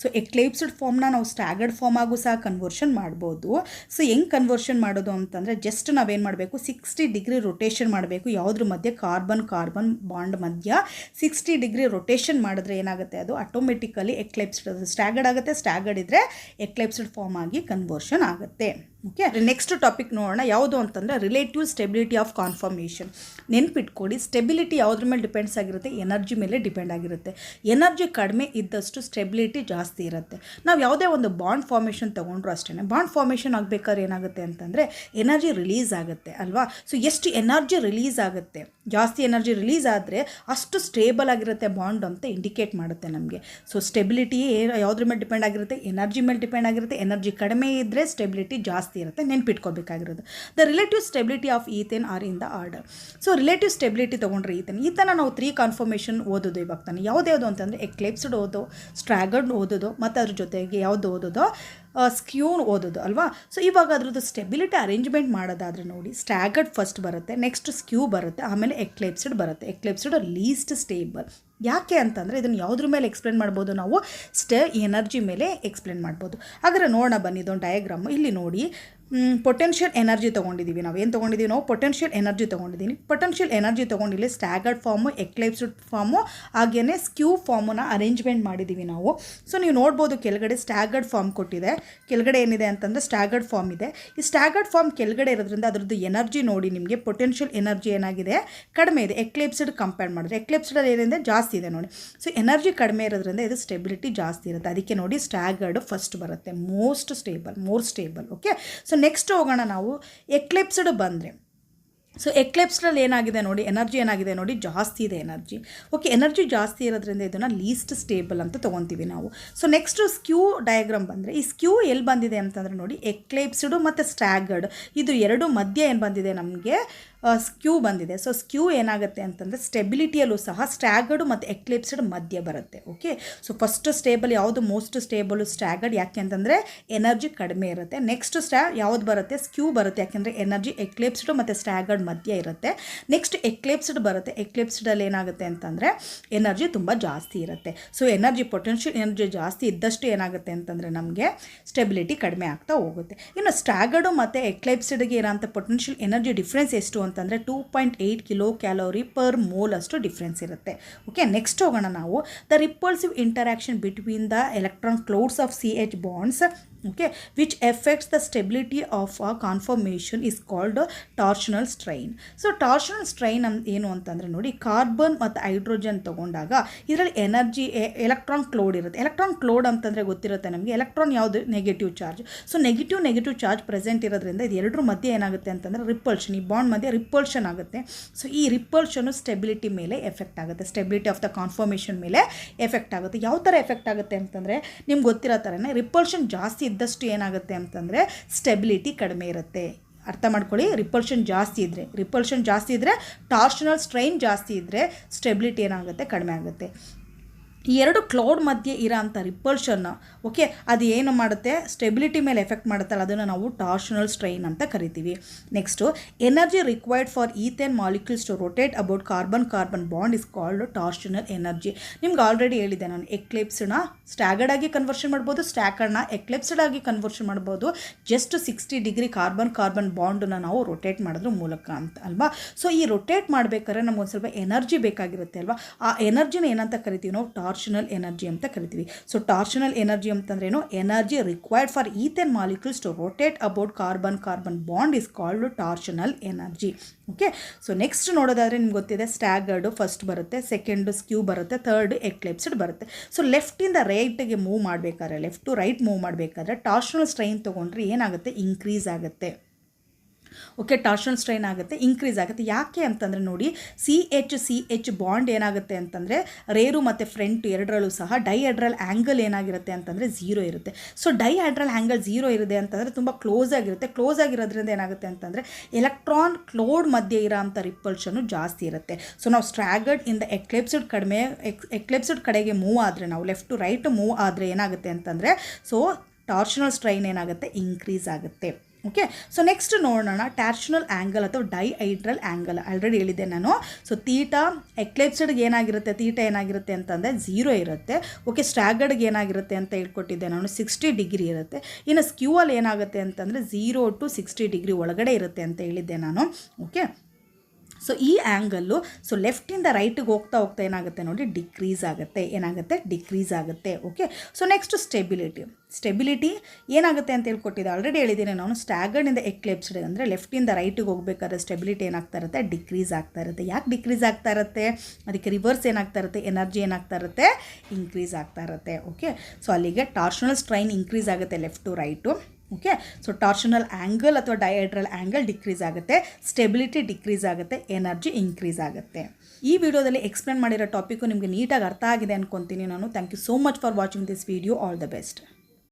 So eclipsed ಫಾರ್ಮ್ನ ನಾವು ಸ್ಟ್ಯಾಗರ್ಡ್ ಫಾರ್ಮ್ ಆಗೂ ಸಹ ಕನ್ವರ್ಷನ್ ಮಾಡ್ಬೋದು. ಸೊ ಹೆಂಗೆ ಕನ್ವರ್ಷನ್ ಮಾಡೋದು ಅಂತಂದರೆ ಜಸ್ಟ್ ನಾವೇನು ಮಾಡಬೇಕು, 60 ಡಿಗ್ರಿ ರೊಟೇಷನ್ ಮಾಡಬೇಕು. ಯಾವುದ್ರ ಮಧ್ಯೆ, ಕಾರ್ಬನ್ ಬಾಂಡ್ ಮಧ್ಯ 60 ಡಿಗ್ರಿ ರೊಟೇಷನ್ ಮಾಡಿದ್ರೆ ಏನಾಗುತ್ತೆ, ಅದು ಆಟೋಮೆಟಿಕಲಿ ಎಕ್ಲೈಪ್ಸ್ಡ್ ಸ್ಟ್ಯಾಗರ್ಡ್ ಆಗುತ್ತೆ. ಸ್ಟ್ಯಾಗರ್ಡ್ ಇದ್ದರೆ ಎಕ್ಲೈಪ್ಸ್ಡ್ ಫಾರ್ಮ್ ಆಗಿ ಕನ್ವರ್ಷನ್ ಆಗುತ್ತೆ. ಓಕೆ, ನೆಕ್ಸ್ಟ್ ಟಾಪಿಕ್ ನೋಡೋಣ. ಯಾವುದು ಅಂತಂದರೆ ರಿಲೇಟಿವ್ ಸ್ಟೆಬಿಲಿಟಿ ಆಫ್ ಕಾನ್ಫರ್ಮೇಷನ್. ನೆನ್ಪಿಟ್ಕೊಳ್ಳಿ, ಸ್ಟೆಬಿಲಿಟಿ ಯಾವುದ್ರ ಮೇಲೆ ಡಿಪೆಂಡ್ಸ್ ಆಗಿರುತ್ತೆ, ಎನರ್ಜಿ ಮೇಲೆ ಡಿಪೆಂಡ್ ಆಗಿರುತ್ತೆ. ಎನರ್ಜಿ ಕಡಿಮೆ ಇದ್ದಷ್ಟು ಸ್ಟೆಬಿಲಿಟಿ ಜಾಸ್ತಿ ಇರುತ್ತೆ. ನಾವು ಯಾವುದೇ ಒಂದು ಬಾಂಡ್ ಫಾರ್ಮೇಷನ್ ತೊಗೊಂಡ್ರು ಅಷ್ಟೇ, ಬಾಂಡ್ ಫಾರ್ಮೇಷನ್ ಆಗಬೇಕಾದ್ರೆ ಏನಾಗುತ್ತೆ ಅಂತಂದರೆ ಎನರ್ಜಿ ರಿಲೀಸ್ ಆಗುತ್ತೆ ಅಲ್ವಾ. ಸೊ ಎಷ್ಟು ಎನರ್ಜಿ ರಿಲೀಸ್ ಆಗುತ್ತೆ, ಜಾಸ್ತಿ ಎನರ್ಜಿ ರಿಲೀಸ್ ಆದರೆ ಅಷ್ಟು ಸ್ಟೇಬಲ್ ಆಗಿರುತ್ತೆ ಬಾಂಡ್ ಅಂತ ಇಂಡಿಕೇಟ್ ಮಾಡುತ್ತೆ ನಮಗೆ. ಸೊ ಸ್ಟೆಬಿಲಿಟಿ ಯಾವುದ್ರ ಮೇಲೆ ಡಿಪೆಂಡ್ ಆಗಿರುತ್ತೆ, ಎನರ್ಜಿ ಮೇಲೆ ಡಿಪೆಂಡ್ ಆಗಿರುತ್ತೆ. ಎನರ್ಜಿ ಕಡಿಮೆ ಇದ್ದರೆ ಸ್ಟೆಬಿಲಿಟಿ ಜಾಸ್ತಿ ಇರುತ್ತೆ, ನೆನ್ಪಿಟ್ಕೋಬೇಕಾಗಿರೋದು. The relative stability of ethane are in the order. So relative stability ತೊಗೊಂಡ್ರೆ ಈತನ ನಾವು 3 ಕಾನ್ಫರ್ಮೇಷನ್ ಓದೋದು ಇವಾಗ ತಾನೆ. ಯಾವುದ್ಯಾವುದು ಅಂತಂದರೆ ಎಕ್ಲೈಪ್ಸ್ಡ್ ಓದೋ, ಸ್ಟ್ರಾಗರ್ಡ್ ಓದೋದು, ಮತ್ತು ಅದ್ರ ಜೊತೆಗೆ ಯಾವುದು ಓದೋದು, ಸ್ಕ್ಯೂನ್ ಓದೋದು ಅಲ್ವಾ. ಸೊ ಇವಾಗ ಅದ್ರದ್ದು ಸ್ಟೆಬಿಲಿಟಿ ಅರೇಂಜ್ಮೆಂಟ್ ಮಾಡೋದಾದರೆ ನೋಡಿ, ಸ್ಟ್ಯಾಗರ್ಡ್ ಫಸ್ಟ್ ಬರುತ್ತೆ, ನೆಕ್ಸ್ಟ್ ಸ್ಕ್ಯೂ ಬರುತ್ತೆ, ಆಮೇಲೆ ಎಕ್ಲೈಪ್ಸ್ಡ್ ಬರುತ್ತೆ. ಎಕ್ಲೈಪ್ಸ್ಡ್ ಲೀಸ್ಟ್ ಸ್ಟೇಬಲ್. ಯಾಕೆ ಅಂತಂದರೆ ಇದನ್ನು ಯಾವುದ್ರ ಮೇಲೆ ಎಕ್ಸ್ಪ್ಲೇನ್ ಮಾಡ್ಬೋದು ನಾವು, ಎನರ್ಜಿ ಮೇಲೆ ಎಕ್ಸ್ಪ್ಲೇನ್ ಮಾಡ್ಬೋದು. ಹಾಗಾದ್ರೆ ನೋಡೋಣ ಬನ್ನಿ, ಇದೊಂದು ಡಯಾಗ್ರಾಮು. ಇಲ್ಲಿ ನೋಡಿ, ಪೊಟೆನ್ಷಿಯಲ್ ಎನರ್ಜಿ ತೊಗೊಂಡಿದ್ದೀವಿ. ನಾವು ಏನು ತೊಗೊಂಡಿದ್ದೀವಿ, ನಾವು ಪೊಟೆನ್ಷಿಯಲ್ ಎನರ್ಜಿ ತೊಗೊಂಡಿದ್ದೀನಿ. ಪೊಟೆನ್ಷಿಯಲ್ ಎನರ್ಜಿ ತೊಗೊಂಡಿಲ್ಲಿ ಸ್ಟ್ಯಾಗರ್ಡ್ ಫಾರ್ಮು, ಎಕ್ಲೈಪ್ಸ್ಡ್ ಫಾರ್ಮು, ಹಾಗೆಯೇ ಸ್ಕ್ಯೂ ಫಾರ್ಮನ್ನ ಅರೇಂಜ್ಮೆಂಟ್ ಮಾಡಿದ್ದೀವಿ ನಾವು. ಸೊ ನೀವು ನೋಡ್ಬೋದು ಕೆಳಗಡೆ ಸ್ಟ್ಯಾಗರ್ಡ್ ಫಾರ್ಮ್ ಕೊಟ್ಟಿದೆ, ಕೆಳಗಡೆ ಏನಿದೆ ಅಂತಂದರೆ ಸ್ಟ್ಯಾಗರ್ಡ್ ಫಾರ್ಮ್ ಇದೆ. ಈ ಸ್ಟ್ಯಾಗರ್ಡ್ ಫಾರ್ಮ್ ಕೆಳಗಡೆ ಇರೋದ್ರಿಂದ ಅದರದ್ದು ಎನರ್ಜಿ ನೋಡಿ, ನಿಮಗೆ ಪೊಟೆನ್ಷಿಯಲ್ ಎನರ್ಜಿ ಏನಾಗಿದೆ, ಕಡಿಮೆ ಇದೆ. ಎಕ್ಲೈಪ್ಸ್ಡ್ ಕಂಪೇರ್ ಮಾಡಿದ್ರೆ ಎಕ್ಲೈಪ್ಸ್ಡ್ ಏನಿದೆ, ಜಾಸ್ತಿ ಇದೆ ನೋಡಿ. ಸೊ ಎನರ್ಜಿ ಕಡಿಮೆ ಇರೋದ್ರಿಂದ ಇದು ಸ್ಟೆಬಿಲಿಟಿ ಜಾಸ್ತಿ ಇರುತ್ತೆ. ಅದಕ್ಕೆ ನೋಡಿ ಸ್ಟ್ಯಾಗರ್ಡ್ ಫಸ್ಟ್ ಬರುತ್ತೆ, most stable, more stable. Okay, so next ಹೋಗೋಣ ನಾವು. ಎಕ್ಲಿಪ್ಸ್ಡ್ ಬಂದರೆ, ಸೊ ಎಕ್ಲಿಪ್ಸ್ಡ್ರಲ್ಲಿ ಏನಾಗಿದೆ ನೋಡಿ, ಎನರ್ಜಿ ಏನಾಗಿದೆ ನೋಡಿ, ಜಾಸ್ತಿ ಇದೆ ಎನರ್ಜಿ. ಓಕೆ, ಎನರ್ಜಿ ಜಾಸ್ತಿ ಇರೋದ್ರಿಂದ ಇದನ್ನು ಲೀಸ್ಟ್ ಸ್ಟೇಬಲ್ ಅಂತ ತೊಗೊತೀವಿ ನಾವು. ಸೊ ನೆಕ್ಸ್ಟು ಸ್ಕ್ಯೂ ಡಯಾಗ್ರಾಮ್ ಬಂದರೆ, ಈ ಸ್ಕ್ಯೂ ಎಲ್ಲಿ ಬಂದಿದೆ ಅಂತಂದರೆ ನೋಡಿ, ಎಕ್ಲಿಪ್ಸ್ಡು ಮತ್ತು ಸ್ಟ್ಯಾಗರ್ಡ್ ಇದು ಎರಡು ಮಧ್ಯೆ ಏನು ಬಂದಿದೆ ನಮಗೆ, ಸ್ಕ್ಯೂ ಬಂದಿದೆ. ಸೊ ಸ್ಕ್ಯೂ ಏನಾಗುತ್ತೆ ಅಂತಂದರೆ ಸ್ಟೆಬಿಲಿಟಿಯಲ್ಲೂ ಸಹ ಸ್ಟ್ಯಾಗರ್ಡು ಮತ್ತು ಎಕ್ಲಿಪ್ಸ್ಡ್ ಮಧ್ಯೆ ಬರುತ್ತೆ. ಓಕೆ, ಸೊ ಫಸ್ಟ್ ಸ್ಟೇಬಲ್ ಯಾವುದು, ಮೋಸ್ಟ್ ಸ್ಟೇಬಲು ಸ್ಟ್ಯಾಗರ್ಡ್. ಯಾಕೆ ಅಂತಂದರೆ ಎನರ್ಜಿ ಕಡಿಮೆ ಇರುತ್ತೆ. ನೆಕ್ಸ್ಟ್ ಯಾವುದು ಬರುತ್ತೆ, ಸ್ಕ್ಯೂ ಬರುತ್ತೆ. ಯಾಕೆಂದರೆ ಎನರ್ಜಿ ಎಕ್ಲಿಪ್ಸ್ಡ್ ಮತ್ತು ಸ್ಟ್ಯಾಗರ್ಡ್ ಮಧ್ಯೆ ಇರುತ್ತೆ. ನೆಕ್ಸ್ಟ್ ಎಕ್ಲಿಪ್ಸ್ಡ್ ಬರುತ್ತೆ. ಎಕ್ಲಿಪ್ಸ್ಡಲ್ಲಿ ಏನಾಗುತ್ತೆ ಅಂತಂದರೆ ಎನರ್ಜಿ ತುಂಬ ಜಾಸ್ತಿ ಇರುತ್ತೆ. ಸೊ ಎನರ್ಜಿ, ಪೊಟೆನ್ಷಿಯಲ್ ಎನರ್ಜಿ ಜಾಸ್ತಿ ಇದ್ದಷ್ಟು ಏನಾಗುತ್ತೆ ಅಂತಂದರೆ ನಮಗೆ ಸ್ಟೆಬಿಲಿಟಿ ಕಡಿಮೆ ಆಗ್ತಾ ಹೋಗುತ್ತೆ. ಇನ್ನು ಸ್ಟ್ಯಾಗರ್ಡು ಮತ್ತು ಎಕ್ಲಿಪ್ಸ್ಡ್ಗೆ ಇರೋಂಥ ಪೊಟೆನ್ಷಿಯಲ್ ಎನರ್ಜಿ ಡಿಫ್ರೆನ್ಸ್ ಎಷ್ಟು ಅಂತಂದರೆ 2.8 ಕಿಲೋ ಕ್ಯಾಲೋರಿ ಪರ್ ಮೋಲ್ ಅಷ್ಟು ಡಿಫ್ರೆನ್ಸ್ ಇರುತ್ತೆ. ಓಕೆ, ನೆಕ್ಸ್ಟ್ ಹೋಗೋಣ ನಾವು. The repulsive interaction between the electron clouds of CH bonds, okay, which affects the stability of a conformation is called torsional strain. Strain. So torsional strain ಏನು ಅಂತಂದರೆ ನೋಡಿ, carbon ಮತ್ತು hydrogen ತೊಗೊಂಡಾಗ ಇದರಲ್ಲಿ energy electron cloud ಇರುತ್ತೆ. Electron cloud ಅಂತಂದರೆ ಗೊತ್ತಿರುತ್ತೆ ನಮಗೆ, ಎಲೆಕ್ಟ್ರಾನ್ ಯಾವುದು negative charge. So negative charge present ಇರೋದ್ರಿಂದ ಇದು ಎರಡರ ಮಧ್ಯೆ ಏನಾಗುತ್ತೆ ಅಂತಂದರೆ ರಿಪಲ್ಷನ್, ಈ ಬಾಂಡ್ ಮಧ್ಯೆ ರಿಪಲ್ಷನ್ ಆಗುತ್ತೆ. ಸೊ ಈ ರಿಪಲ್ಷನು ಸ್ಟೆಬಿಲಿಟಿ ಮೇಲೆ ಎಫೆಕ್ಟ್ ಆಗುತ್ತೆ, ಸ್ಟೆಬಿಲಿಟಿ ಆಫ್ ದ ಕಾನ್ಫರ್ಮೇಷನ್ ಮೇಲೆ ಎಫೆಕ್ಟ್ ಆಗುತ್ತೆ. ಯಾವ ಥರ ಎಫೆಕ್ಟ್ ಆಗುತ್ತೆ ಅಂತಂದರೆ ನಿಮ್ಗೆ ಗೊತ್ತಿರೋ ಥರನೇ ರಿಪಲ್ಷನ್ ಜಾಸ್ತಿ ಇದ್ದಷ್ಟು ಏನಾಗುತ್ತೆ ಅಂತಂದರೆ ಸ್ಟೆಬಿಲಿಟಿ ಕಡಿಮೆ ಇರುತ್ತೆ. ಅರ್ಥ ಮಾಡ್ಕೊಳ್ಳಿ, ರಿಪಲ್ಷನ್ ಜಾಸ್ತಿ ಇದ್ದರೆ ಟಾರ್ಷನಲ್ ಸ್ಟ್ರೈನ್ ಜಾಸ್ತಿ ಇದ್ದರೆ ಸ್ಟೆಬಿಲಿಟಿ ಏನಾಗುತ್ತೆ, ಕಡಿಮೆ ಆಗುತ್ತೆ. ಈ ಎರಡು ಕ್ಲೌಡ್ ಮಧ್ಯೆ ಇರೋ ಅಂಥ ರಿಪಲ್ಷನ್ನ ಓಕೆ ಅದು ಏನು ಮಾಡುತ್ತೆ, ಸ್ಟೆಬಿಲಿಟಿ ಮೇಲೆ ಎಫೆಕ್ಟ್ ಮಾಡುತ್ತಲ್ಲ, ಅದನ್ನು ನಾವು ಟಾರ್ಷನಲ್ ಸ್ಟ್ರೈನ್ ಅಂತ ಕರಿತೀವಿ. Next energy required for ethane molecules to rotate about carbon bond is called torsional energy. ನಿಮ್ಗೆ ಆಲ್ರೆಡಿ ಹೇಳಿದೆ ನಾನು, ಎಕ್ಲಿಪ್ಸ್ನ ಸ್ಟ್ಯಾಗರ್ಡ್ ಆಗಿ ಕನ್ವರ್ಷನ್ ಮಾಡ್ಬೋದು, ಸ್ಟ್ಯಾಕರ್ಡ್ನ ಎಕ್ಲಿಪ್ಸ್ಡ್ ಆಗಿ ಕನ್ವರ್ಷನ್ ಮಾಡ್ಬೋದು, ಜಸ್ಟ್ 60 ಡಿಗ್ರಿ ಕಾರ್ಬನ್ ಬಾಂಡನ್ನ ನಾವು ರೊಟೇಟ್ ಮಾಡೋದ್ರ ಮೂಲಕ ಅಂತ ಅಲ್ವಾ. ಸೊ ಈ ರೊಟೇಟ್ ಮಾಡಬೇಕಾದ್ರೆ ನಮಗೊಂದು ಸ್ವಲ್ಪ ಎನರ್ಜಿ ಬೇಕಾಗಿರುತ್ತೆ ಅಲ್ವಾ, ಆ ಎನರ್ಜಿನ ಏನಂತ ಕರಿತೀವಿ ನಾವು, ಟಾರ್ಷನಲ್ ಎನರ್ಜಿ ಅಂತ ಕರಿತೀವಿ. ಸೊ ಟಾರ್ಷನಲ್ ಎನರ್ಜಿ ಅಂತಂದ್ರೇನು, energy required for ethane molecules to rotate about carbon bond is called torsional energy. Okay, so next ನೋಡೋದಾದರೆ ನಿಮ್ಗೆ ಗೊತ್ತಿದೆ, ಸ್ಟ್ಯಾಗರ್ಡು ಫಸ್ಟ್ ಬರುತ್ತೆ, ಸೆಕೆಂಡು ಸ್ಕ್ಯೂ ಬರುತ್ತೆ, ಥರ್ಡ್ ಎಕ್ಲಿಪ್ಸ್ಡ್ ಬರುತ್ತೆ. ಸೊ ಲೆಫ್ಟಿಂದ ರೈಟ್ಗೆ ಮೂವ್ ಮಾಡಬೇಕಾದ್ರೆ, ಲೆಫ್ಟ್ ಟು ರೈಟ್ ಮೂವ್ ಮಾಡಬೇಕಾದ್ರೆ ಟಾರ್ಷನಲ್ ಸ್ಟ್ರೈನ್ ತೊಗೊಂಡ್ರೆ ಏನಾಗುತ್ತೆ, ಇನ್ಕ್ರೀಸ್ ಆಗುತ್ತೆ. ಓಕೆ, ಟಾರ್ಷನಲ್ ಸ್ಟ್ರೈನ್ ಆಗುತ್ತೆ, ಇನ್ಕ್ರೀಸ್ ಆಗುತ್ತೆ. ಯಾಕೆ ಅಂತಂದರೆ ನೋಡಿ, CH ಬಾಂಡ್ ಏನಾಗುತ್ತೆ ಅಂತಂದರೆ ರೇರು ಮತ್ತು ಫ್ರಂಟ್ ಎರಡರಲ್ಲೂ ಸಹ ಡೈಹೆಡ್ರಲ್ ಆ್ಯಂಗಲ್ ಏನಾಗಿರುತ್ತೆ ಅಂತಂದರೆ 0 ಇರುತ್ತೆ. ಸೊ ಡೈಹೆಡ್ರಲ್ ಆ್ಯಂಗಲ್ 0 ಇದೆ ಅಂತಂದರೆ ತುಂಬ ಕ್ಲೋಸ್ ಆಗಿರೋದ್ರಿಂದ ಏನಾಗುತ್ತೆ ಅಂತಂದರೆ ಎಲೆಕ್ಟ್ರಾನ್ ಕ್ಲೌಡ್ ಮಧ್ಯೆ ಇರೋ ಅಂಥ ರಿಪಲ್ಷನ್ನು ಜಾಸ್ತಿ ಇರುತ್ತೆ. ಸೊ ನಾವು ಸ್ಟ್ಯಾಗರ್ಡ್ ಇಂದ ಎಕ್ಲಿಪ್ಸ್ಡ್ ಕಡೆಗೆ ಮೂವ್ ಆದರೆ, ನಾವು ಲೆಫ್ಟ್ ಟು ರೈಟ್ ಮೂವ್ ಆದರೆ ಏನಾಗುತ್ತೆ ಅಂತಂದರೆ ಸೊ ಟಾರ್ಷನಲ್ ಸ್ಟ್ರೈನ್ ಏನಾಗುತ್ತೆ, ಇನ್ಕ್ರೀಸ್ ಆಗುತ್ತೆ. ಓಕೆ, ಸೊ ನೆಕ್ಸ್ಟ್ ನೋಡೋಣ ಟಾರ್ಷನಲ್ ಆ್ಯಂಗಲ್ ಅಥವಾ ಡೈಹೈಡ್ರಲ್ ಆ್ಯಂಗಲ್. ಆಲ್ರೆಡಿ ಹೇಳಿದ್ದೆ ನಾನು. ಸೊ ಎಕ್ಲಿಪ್ಸ್ಡ್ಗೆ ಏನಾಗಿರುತ್ತೆ ಅಂತಂದರೆ 0 ಇರುತ್ತೆ. ಓಕೆ, ಸ್ಟ್ಯಾಗರ್ಡ್ಗೆ ಏನಾಗಿರುತ್ತೆ ಅಂತ ಹೇಳ್ಕೊಟ್ಟಿದ್ದೆ ನಾನು, 60 ಡಿಗ್ರಿ ಇರುತ್ತೆ. ಇನ್ನು ಸ್ಕ್ಯೂವಲ್ಲಿ ಏನಾಗುತ್ತೆ ಅಂತಂದರೆ 0 to 60 ಡಿಗ್ರಿ ಒಳಗಡೆ ಇರುತ್ತೆ ಅಂತ ಹೇಳಿದ್ದೆ ನಾನು. ಓಕೆ, ಸೊ ಈ ಆ್ಯಂಗಲ್ಲು ಸೊ ಲೆಫ್ಟಿಂದ ರೈಟಿಗೆ ಹೋಗ್ತಾ ಏನಾಗುತ್ತೆ ನೋಡಿ, ಡಿಕ್ರೀಸ್ ಆಗುತ್ತೆ. ಓಕೆ, ಸೊ ನೆಕ್ಸ್ಟ್ ಸ್ಟೆಬಿಲಿಟಿ ಏನಾಗುತ್ತೆ ಅಂತ ಹೇಳ್ಕೊಟ್ಟಿದ್ದೆ, ಆಲ್ರೆಡಿ ಹೇಳಿದ್ದೀನಿ ನಾನು. ಸ್ಟ್ಯಾಗರ್ಡಿಂದ ಎಕ್ಲಿಪ್ಸ್ಡ್ ಅಂದರೆ ಲೆಫ್ಟಿಂದ ರೈಟಿಗೆ ಹೋಗ್ಬೇಕಾದ್ರೆ ಸ್ಟೆಬಿಲಿಟಿ ಏನಾಗ್ತಾ ಇರುತ್ತೆ, ಡಿಕ್ರೀಸ್ ಆಗ್ತಾ ಇರುತ್ತೆ. ಯಾಕೆ ಡಿಕ್ರೀಸ್ ಆಗ್ತಾ ಇರುತ್ತೆ, ಅದಕ್ಕೆ ರಿವರ್ಸ್ ಏನಾಗ್ತಾ ಇರುತ್ತೆ, ಎನರ್ಜಿ ಏನಾಗ್ತಾ ಇರುತ್ತೆ, ಇನ್ಕ್ರೀಸ್ ಆಗ್ತಾ ಇರುತ್ತೆ. ಓಕೆ, ಸೊ ಅಲ್ಲಿಗೆ ಟಾರ್ಷನಲ್ ಸ್ಟ್ರೈನ್ ಇನ್ಕ್ರೀಸ್ ಆಗುತ್ತೆ left to right. Okay, so torsional angle ಅಥವಾ ಡೈಹೆಡ್ರಲ್ ಆ್ಯಂಗಲ್ ಡಿಕ್ರೀಸ್ ಆಗುತ್ತೆ, ಸ್ಟೆಬಿಲಿಟಿ ಡಿಕ್ರೀಸ್ ಆಗುತ್ತೆ, ಎನರ್ಜಿ ಇನ್ಕ್ರೀಸ್ ಆಗುತ್ತೆ. ಈ ವಿಡಿಯೋದಲ್ಲಿ ಎಕ್ಸ್ಪ್ಲೇನ್ ಮಾಡಿರೋ ಟಾಪಿಕ್ಕು ನಿಮಗೆ ನೀಟಾಗಿ ಅರ್ಥ ಆಗಿದೆ ಅನ್ಕೊತೀನಿ ನಾನು. Thank you so much for watching this video. All the best.